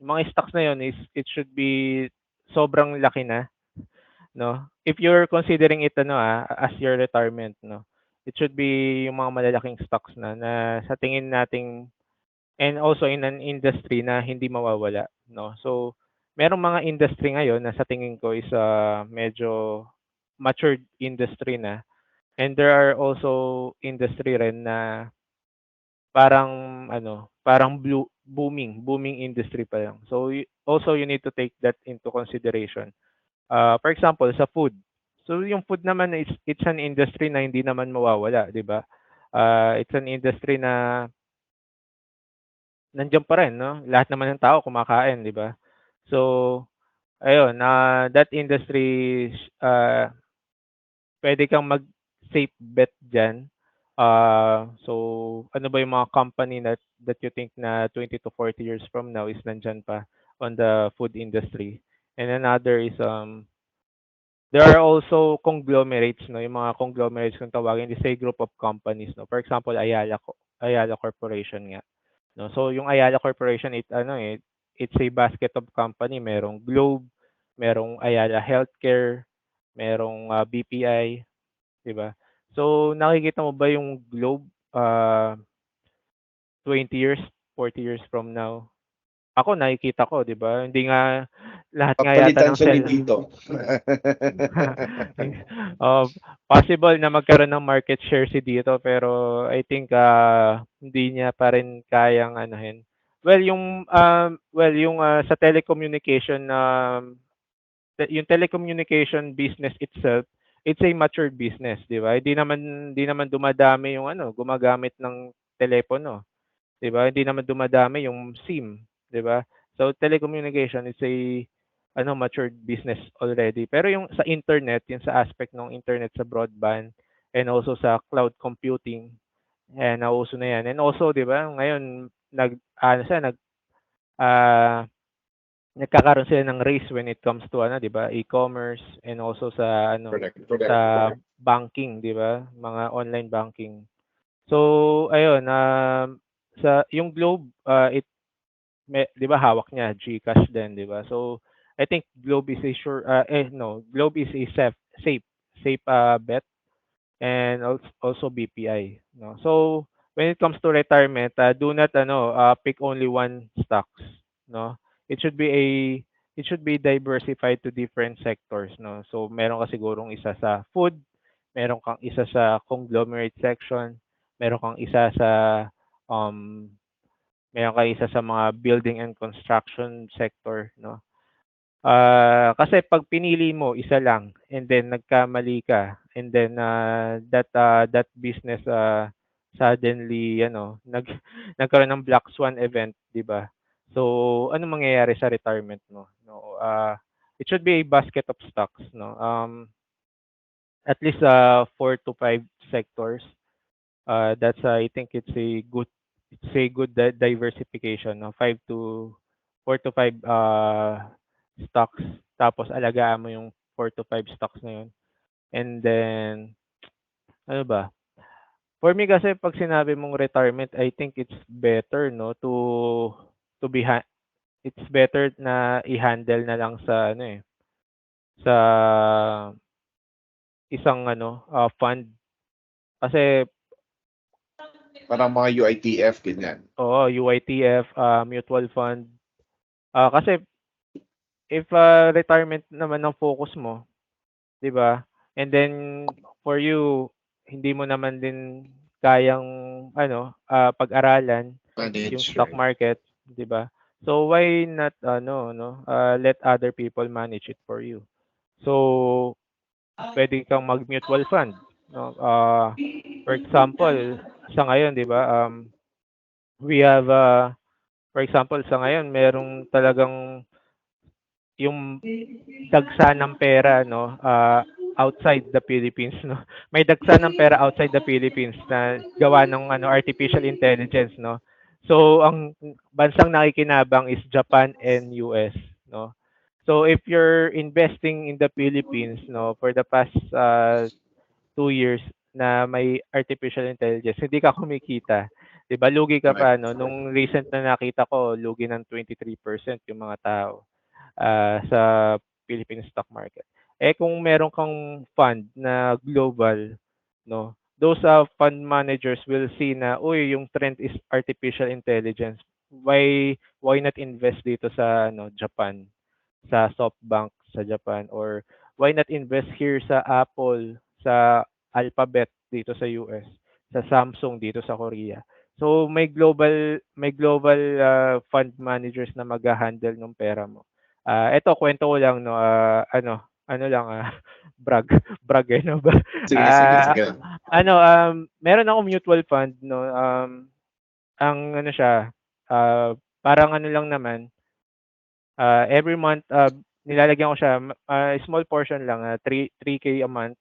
Yung mga stocks na yun is it should be sobrang laki na, no? If you're considering it as your retirement, no? It should be yung mga malalaking stocks na sa tingin nating, and also in an industry na hindi mawawala, no? So merong mga industry ngayon na sa tingin ko is medyo matured industry na, and there are also industry rin na parang parang booming industry pa lang. So also you need to take that into consideration. For example, sa food. So yung food naman is it's an industry na hindi naman mawawala, 'di ba? It's an industry na nandiyan pa rin, no? Lahat naman ng tao kumakain, 'di ba? So ayun, that industry, puwede kang mag-safe bet diyan. So ano ba yung mga company that you think na 20 to 40 years from now is nandiyan pa on the food industry? And another is, there are also conglomerates, no, yung mga conglomerates kung tawagin, is a group of companies, no. For example, Ayala Corporation nga, no. So yung Ayala Corporation, it's a basket of company. Merong Globe, merong Ayala Healthcare, merong BPI, 'di ba? So nakikita mo ba yung Globe 20 years, 40 years from now? Ako nakikita ko, 'di ba? Hindi nga lahat nga yata Papalitan ng siya ni Tito. Oh, possible na magkaroon ng market share si dito, pero I think hindi niya pa rin kayang anuhin. Well, yung sa telecommunication, yung telecommunication business itself, it's a mature business, 'di ba? Hindi naman dumadami yung gumagamit ng telepono, 'di ba? Hindi naman dumadami yung SIM, 'di ba? So telecommunication is a matured business already. Pero yung sa internet, yung sa aspect ng internet sa broadband and also sa cloud computing, nauso na 'yan. And also, 'di ba, ngayon ah, nagkakaroon sila ng race when it comes to 'di ba, e-commerce, and also sa Correct. sa banking, 'di ba? Mga online banking. So ayun, sa yung Globe, 'di ba hawak niya GCash din, 'di ba? So I think Globe is a sure no, Globe is a safe bet, and also BPI, no. So when it comes to retirement, do not pick only one stocks, no. It should be a it should be diversified to different sectors, no. So meron ka sigurong isa sa food, meron kang isa sa conglomerate section, meron kang isa sa um meron kang isa sa mga building and construction sector, no. Kasi 'pag pinili mo isa lang and then nagkamali ka, and then that business suddenly nagkaroon ng black swan event, 'di ba? So ano mangyayari sa retirement mo, no? It should be a basket of stocks, no. At least 4 to 5 sectors. That's I think it's a good diversification, no? 4 to 5 stocks, tapos alagaan mo yung 4 to 5 stocks na yun. And then ano ba? For me kasi 'pag sinabi mong retirement, I think it's better, no, to be ha it's better na i-handle na lang sa sa isang fund. Kasi Parang mga UITF, ganyan. oo, UITF, mutual fund. Kasi if retirement naman ang focus mo, 'di ba? And then for you, hindi mo naman din kayang pag-aralan yung Manage, stock right? market, 'di ba? So why not let other people manage it for you? So pwede kang mag-mutual fund, no? For example, sa ngayon, 'di ba? We have for example, sa ngayon merong talagang yung dagsa ng pera, no, outside the Philippines, no. May dagsa ng pera outside the Philippines na gawa ng artificial intelligence, no. So ang bansang nakikinabang is Japan and US, no. So if you're investing in the Philippines, no, for the past 2 years na may artificial intelligence, hindi ka kumikita, 'di ba? Lugi ka pa, Correct. no. Nung recent na nakita ko, lugi ng 23% yung mga tao sa Philippine stock market. Eh kung meron kang fund na global, no, those fund managers will see na, uy, yung trend is artificial intelligence. Why not invest dito sa Japan? sa SoftBank sa Japan, or why not invest here sa Apple, sa Alphabet dito sa US, sa Samsung dito sa Korea. So may global fund managers na magha-handle ng pera mo. Eto kwento ko lang, no, ano lang, brag brag, no ba? Sige, sige, Ah, sige. meron akong mutual fund, no, ang ano siya, parang ano lang naman, every month, nilalagyan ko siya, small portion lang, 3K a month.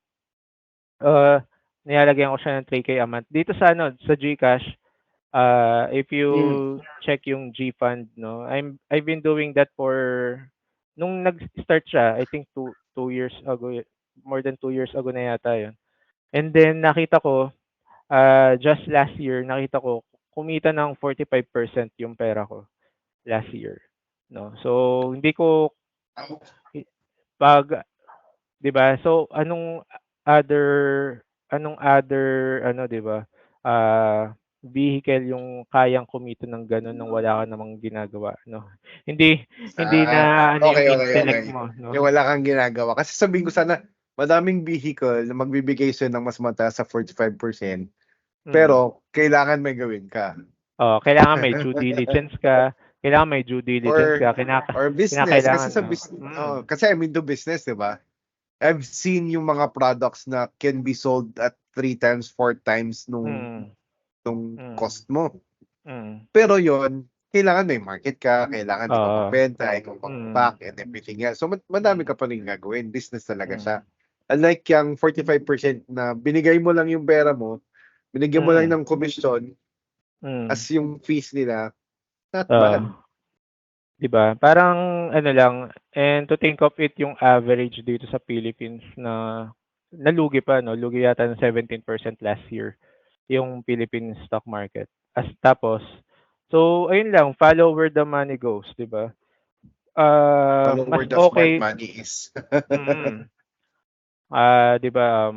Uh, Nilalagyan ko siya ng 3K a month. Dito sa ano, sa GCash, if you Mm. check yung GFund, no, I've been doing that for nung nag-start siya, I think two years ago, more than 2 years ago na yata yun. And then nakita ko, just last year, nakita ko kumita ng 45% yung pera ko last year, no. So hindi ko pag 'di ba? So other anong other ano, 'di ba? Vehicle yung kayang kumita ng gano'n nang wala ka namang ginagawa, no? Hindi hindi na ano yung Okay, okay, intellect okay. mo, no? Yung wala kang ginagawa. Kasi sabihin ko sana, madaming vehicle na magbibigay sa'yo ng mas mataas sa 45%, Mm. pero kailangan may gawin ka. Oo, kailangan may due diligence ka, kailangan may due diligence Or ka, or business. Kasi kinakailangan, sa no? kasi I'm into business, di ba? I've seen yung mga products na can be sold at 3 times, 4 times Mm. nung Mm. cost mo. Mm. Pero yon, kailangan may market ka, kailangan ikaw Oo. magbenta, ikaw Mm. mag-pack and everything else. So madami Mm. ka pa rin gagawin. Business talaga siya. Mm. Unlike yung 45% na binigay mo lang yung pera mo, binigyan mo lang Mm. ng commission as Mm. yung fees nila, not Oo. bad. 'Di ba? Parang ano lang, and to think of it, yung average dito sa Philippines na nalugi pa, no? Lugi yata ng 17% last year yung Philippine stock market. Tapos, so ayun lang, follow where the money goes, 'di ba? Follow Mas where the smart okay, money is. 'di ba,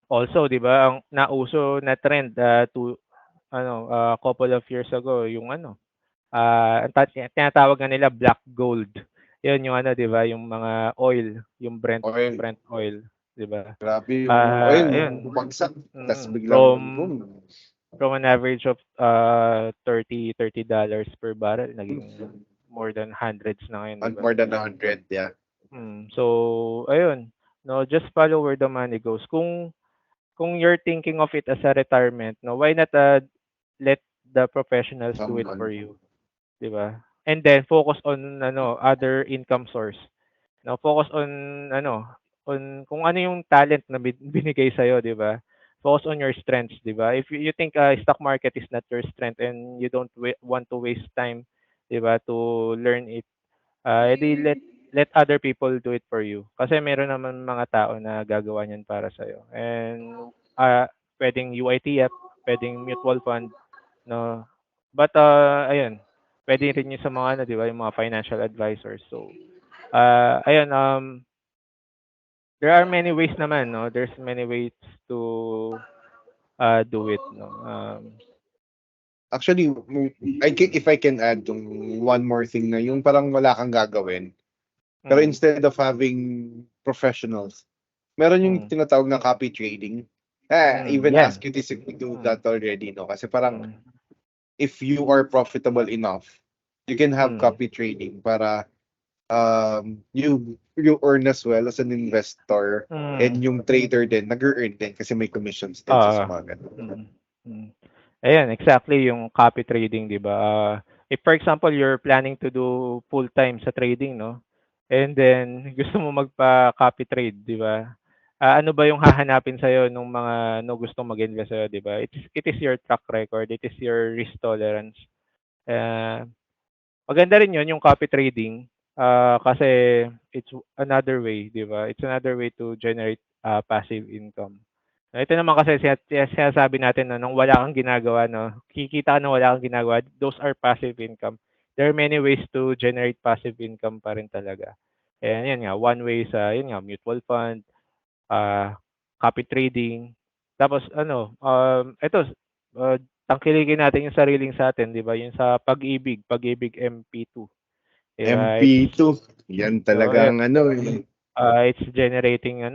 also, 'di ba, ang nauso na trend, couple of years ago, yung ano, tinatawag nga nila black gold. 'Yun yung ano, 'di ba, yung mga oil, yung Brent Oil. Brent oil, 'di ba? Grabe yung oil, Ayun, bumagsak. Tapos biglang, from boom. an average of $30 per barrel, naging more than hundreds na ngayon, 'di ba? More than 100, yeah. So ayun, no, just follow where the money goes. Kung you're thinking of it as a retirement, no, why not let the professionals do it for Someone. you, 'di ba? And then focus on ano, other income source. No, focus on ano, on kung ano yung talent na binigay sa 'di ba? Focus on your strengths, 'di ba? If you think stock market is not your strength and you don't want to waste time, 'di ba, to learn it, edi let other people do it for you. Kasi meron naman mga tao na gagawa niyan para sa And pwedeng UITF, pwedeng mutual fund, no. But ayun, pwede rin yun sa mga ano, 'di ba, yung mga financial advisors. So, ayun, there are many ways naman, no. There's many ways to do it, no. Actually, if I can add one more thing na yung parang wala kang gagawin. Pero Mm, instead of having professionals, meron yung mm, tinatawag na copy trading. Even yeah. ask you this if you do Mm, that already, no? Kasi parang mm, if you are profitable enough, you can have mm, copy trading para you earn as well as an investor, and mm. yung trader din nag-earn din kasi may commissions din sa Oo. mga ganun. Mm, mm. Ayan, exactly yung copy trading, 'di ba? If for example, you're planning to do full-time sa trading, no? And then gusto mo magpa-copy trade, 'di ba? Ano ba yung hahanapin sa nung mga no gustong mag-invest sa'yo, 'di ba? It is your track record, it is your risk tolerance. Uh, Maganda rin 'yun yung copy trading, kasi it's another way, 'di ba? It's another way to generate passive income. Ito naman kasi sinasabi natin, 'no, nung wala kang ginagawa, 'no, kikita ka ng wala kang ginagawa, those are passive income. There are many ways to generate passive income pa rin talaga. And 'yan nga, one way is, 'yun nga, mutual fund, ah, copy trading. Tapos ano, eto, tangkilikin natin yung sariling sa'tin, 'di ba, yung sa Pag-ibig, Pag-ibig MP2. Diba? MP2, yan Oo, talagang ano, it's generating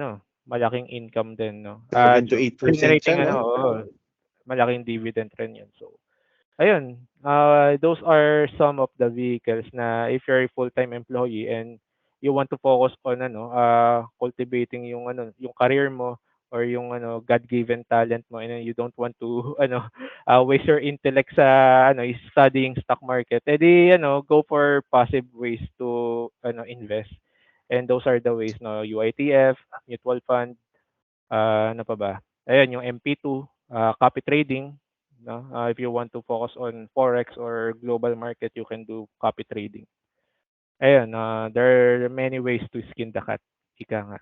malaking income din, no? 7 to 8% Generating siya, no? oo, malaking dividend rin yun. So, ayun, those are some of the vehicles na if you're a full-time employee and you want to focus on cultivating yung career mo or yung God-given talent mo, and then you don't want to waste your intellect sa studying stock market. Edi go for passive ways to invest. And those are the ways, no, UITF, mutual fund, ano pa ba? Ayun, yung MP2, copy trading, no? If you want to focus on forex or global market, you can do copy trading. Ayun, there are many ways to skin the cat. Ika nga.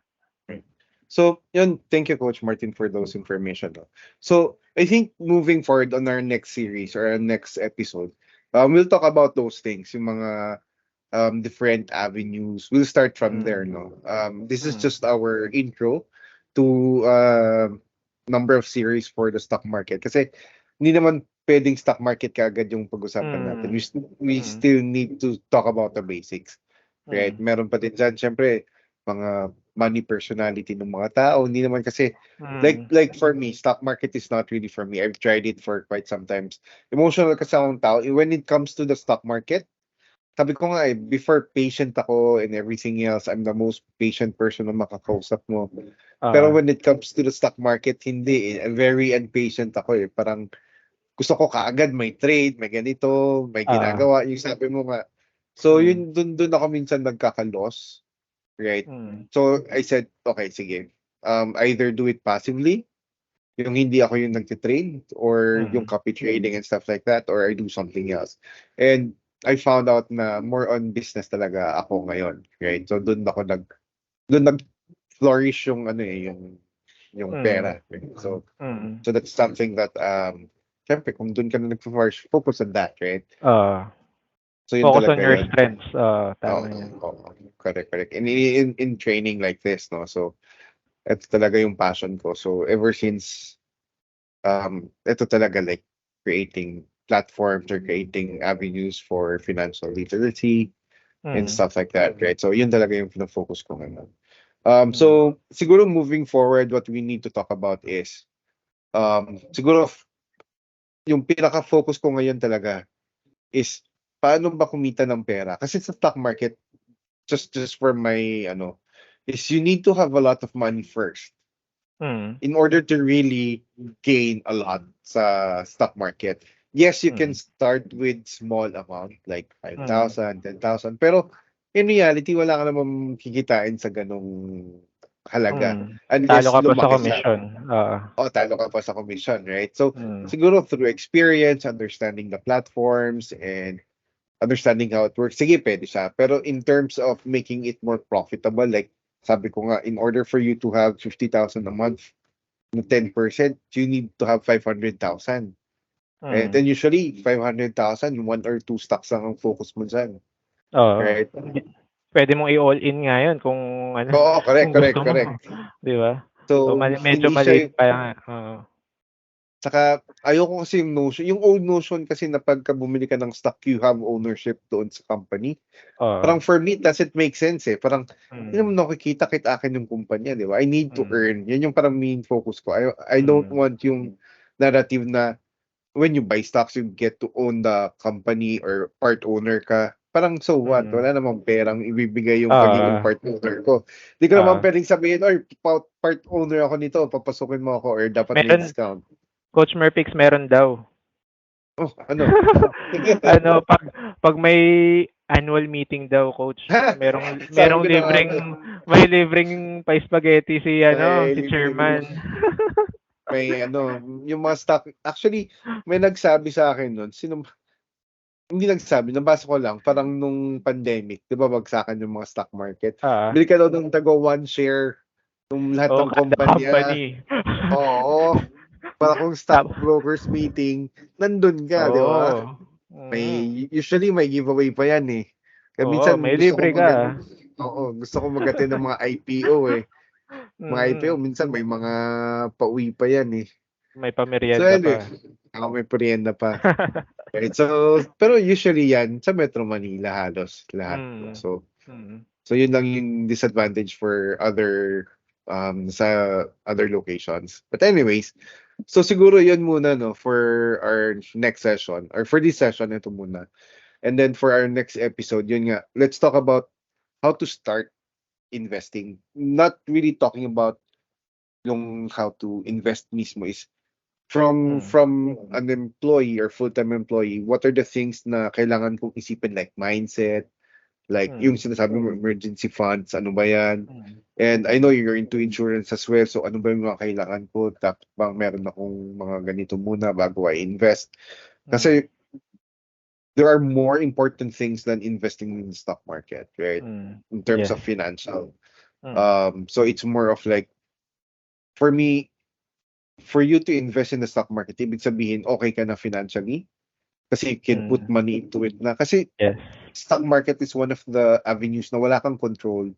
So, yun, thank you, Coach Martin, for those information. No? So, I think moving forward on our next series or our next episode, we'll talk about those things, yung mga different avenues. We'll start from there, no? This is just our intro to number of series for the stock market. Kasi hindi naman pwedeng stock market kaagad yung pag-usapan natin. We still need to talk about the basics. Right? Meron pa din dyan, syempre, mga money personality ng mga tao. Hindi naman kasi, like for me, stock market is not really for me. I've tried it for quite some times. Emotional kasi akong tao. When it comes to the stock market, sabi ko nga before patient ako and everything else, I'm the most patient person na makakausap mo. Pero when it comes to the stock market, hindi very impatient ako Parang gusto ko kaagad may trade, may ganito, may ginagawa. Yung sabi mo nga. So yun, dun ako minsan nagkaka-loss. Right? So I said, okay, sige. Either do it passively, yung hindi ako yung nagtitrade, or yung copy trading and stuff like that, or I do something else. And I found out na more on business talaga ako ngayon, right? So doon nag-flourish yung yung pera. Right? So that's something that syempre kung doon ka na nag-flourish, focus on that, right? So yun Focus on talaga your yun. strengths. Tama yan. Correct. In training like this, no? So ito talaga yung passion ko. So ever since ito talaga like creating platforms or creating avenues for financial literacy and stuff like that, right? So yun talaga yung focus ko ngayon. So siguro moving forward, what we need to talk about is siguro yung pinaka-focus ko ngayon talaga is paano ba kumita ng pera? Kasi sa stock market, just for my is you need to have a lot of money first in order to really gain a lot sa stock market. Yes, you can start with small amount like 5,000, 10,000, pero in reality wala ka namang kikitain sa ganong halaga unless Talo ka pa sa lumaki siya. commission. Talo ka pa sa commission, right? So siguro through experience, understanding the platforms and understanding how it works, sige, pwede siya. Pero in terms of making it more profitable, like sabi ko nga, in order for you to have 50,000 a month, 10%, you need to have 500,000. Right? And usually, 500,000, one or two stocks lang ang focus mo dyan. Right? Pwede mong i-all-in nga yun kung Oo, correct. Di ba? So medyo hindi maliit siya, pa nga. Saka ayoko kasi yung notion, yung old notion kasi na pagka bumili ka ng stock, you have ownership doon sa company. Parang for me, does it make sense Parang, hindi naman nakikita kahit akin yung kumpanya, di ba? I need to earn. Yan yung parang main focus ko. I don't want yung narrative na when you buy stocks, you get to own the company or part owner ka. Parang so what? Wala namang perang ibibigay yung pagiging part owner ko. Di ko naman pwedeng sabihin, or part owner ako nito, papasukin mo ako or dapat may discount. Coach Merpix meron daw. Ano? Pag may annual meeting daw, coach, merong libreng pa-spaghetti si chairman. May yung mga stock, actually may nagsabi sa akin noon, hindi nagsabi, nabasa ko lang, parang nung pandemic, 'di ba bagsakan yung mga stock market. Bili ka daw ng tago 1 share ng lahat ng company. Oo. Para kung stockbrokers meeting, nandun ka, di ba? Usually may giveaway pa yan Kaya minsan may libre ka. Gusto ko mag-attend ng mga IPO Mga IPO, minsan may mga pauwi pa yan May pamerienda pa. Ako may merienda pa. Right? So, pero usually yan sa Metro Manila halos lahat. Mm. So, Mm. so yun lang yung disadvantage for other sa other locations. But anyways, so siguro yun muna no for our next session or for this session ito muna. And then for our next episode, yun nga, let's talk about how to start investing. Not really talking about yung how to invest mismo is Mm. from an employee or full-time employee, what are the things na kailangan kong isipin like mindset, like yung Mm. sinasabi mo emergency funds, ano ba yan? Mm. And I know you're into insurance as well, so ano ba yung mga kailangan ko? Dapat bang meron akong mga ganito muna bago I invest? Mm. Kasi there are more important things than investing in the stock market, right? Mm. In terms Yes. of financial. Mm. So it's more of like, for me, for you to invest in the stock market, ibig sabihin, okay ka na financially, kasi you can put Mm. money into it na. Kasi Yes. stock market is one of the avenues na wala kang control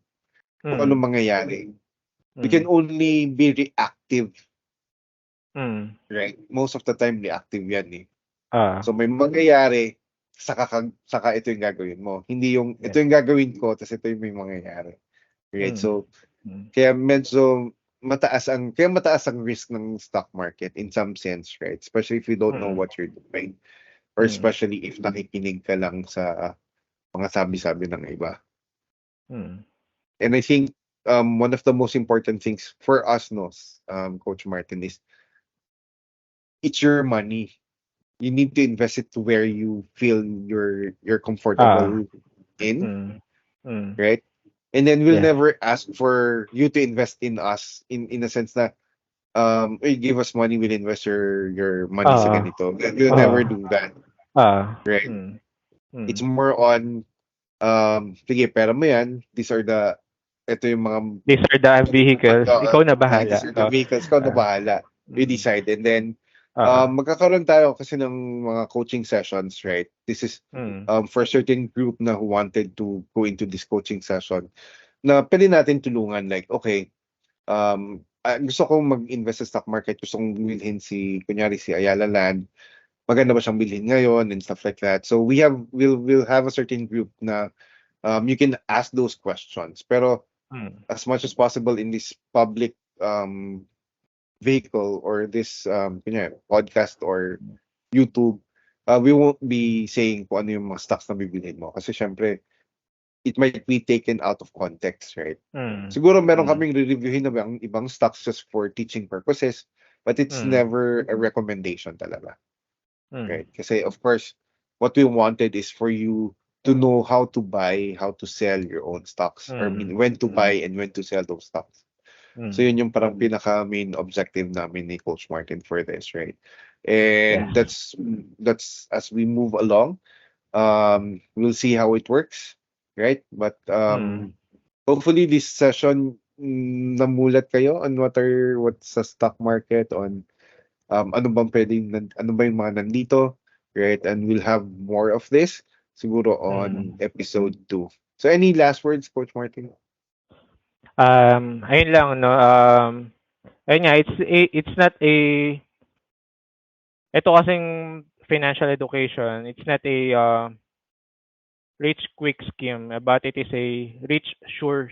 kung anong Mm. mangyayari. You can Mm. only be reactive, Mm. right? Most of the time, reactive yan eh. Ah, So may mangyayari, saka ito yung gagawin mo. Hindi yung, ito yes. yung gagawin ko, tapos ito yung may mangyayari. Right? Mm. So, Mm. kaya medyo kaya mataas ang risk ng stock market in some sense, right? Especially if you don't know Mm. what you're doing. Or Mm. especially if nakikinig ka lang sa mga sabi-sabi ng iba. Mm. And I think one of the most important things for us, no, Coach Martin, is it's your money. You need to invest it to where you feel you're Ah. comfortable in, Mm. Mm. right? And then we'll Yes. never ask for you to invest in us in a sense that "Uy, give us money, we'll invest your money sa Ah. ganito." We'll never Ah. do that, Ah. right? Mm. It's Mm. more on sige, pera mo yan. These are the, ito yung mga These are the vehicles. Ikaw na these bahala. are the vehicles, ikaw na Ah. bahala. You Mm. decide. And then, Ah. magkakaroon tayo kasi ng mga coaching sessions, right? This is Mm. for a certain group na who wanted to go into this coaching session na pwede natin tulungan. Like, okay, gusto kong mag-invest sa stock market. Gusto kong bilhin kunyari si Ayala Land. Maganda ba siyang bilhin ngayon and stuff like that. So we'll have a certain group na you can ask those questions. Pero Mm. as much as possible in this public vehicle or this kunyari, podcast or YouTube, we won't be saying kung ano yung mga stocks na bibilhin mo. Kasi syempre, it might be taken out of context, right? Mm. Siguro meron Mm. kaming re-reviewin na ibang stocks just for teaching purposes, but it's Mm. never a recommendation talaga, Mm. right? Kasi of course, what we wanted is for you to know how to buy, how to sell your own stocks, or I mean, Mm. when to buy and when to sell those stocks. So Mm. yun yung parang pinaka main objective namin ni Coach Martin for this, right? And Yes. that's as we move along, we'll see how it works, right? But Mm. hopefully this session namulat kayo on what's the stock market, on ano bang pwedeng ano ba yung mga nandito, right? And we'll have more of this siguro on Mm. episode 2. So any last words, Coach Martin? Ayun lang, no. Ayun nga, it's not a, ito kasing financial education, it's not a rich quick scheme, but it is a rich sure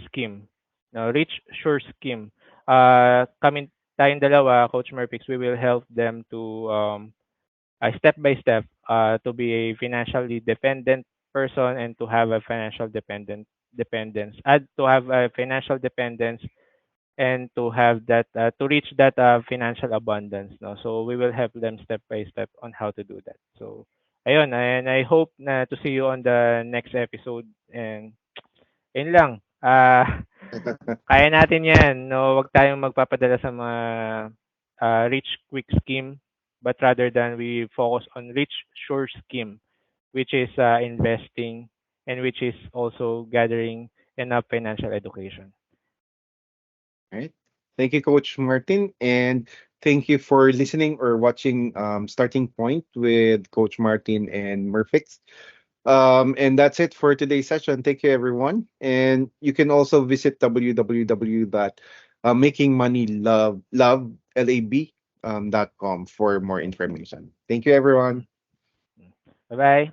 scheme. No, rich sure scheme. Kami tayong dalawa, Coach Murpix, we will help them to step by step to be a financially dependent person and to have a financial dependence, and to have a financial dependence, and to have that to reach that financial abundance, no. So we will help them step by step on how to do that. So ayun, and I hope na to see you on the next episode, and yun lang, kaya natin yan, no. Wag tayong magpapadala sa mga rich quick scheme, but rather than we focus on rich sure scheme, which is investing, and which is also gathering enough financial education. Right. Thank you, Coach Martin, and thank you for listening or watching Starting Point with Coach Martin and Murfix. And that's it for today's session. Thank you, everyone. And you can also visit www.makingmoneylab .com for more information. Thank you, everyone. Bye-bye.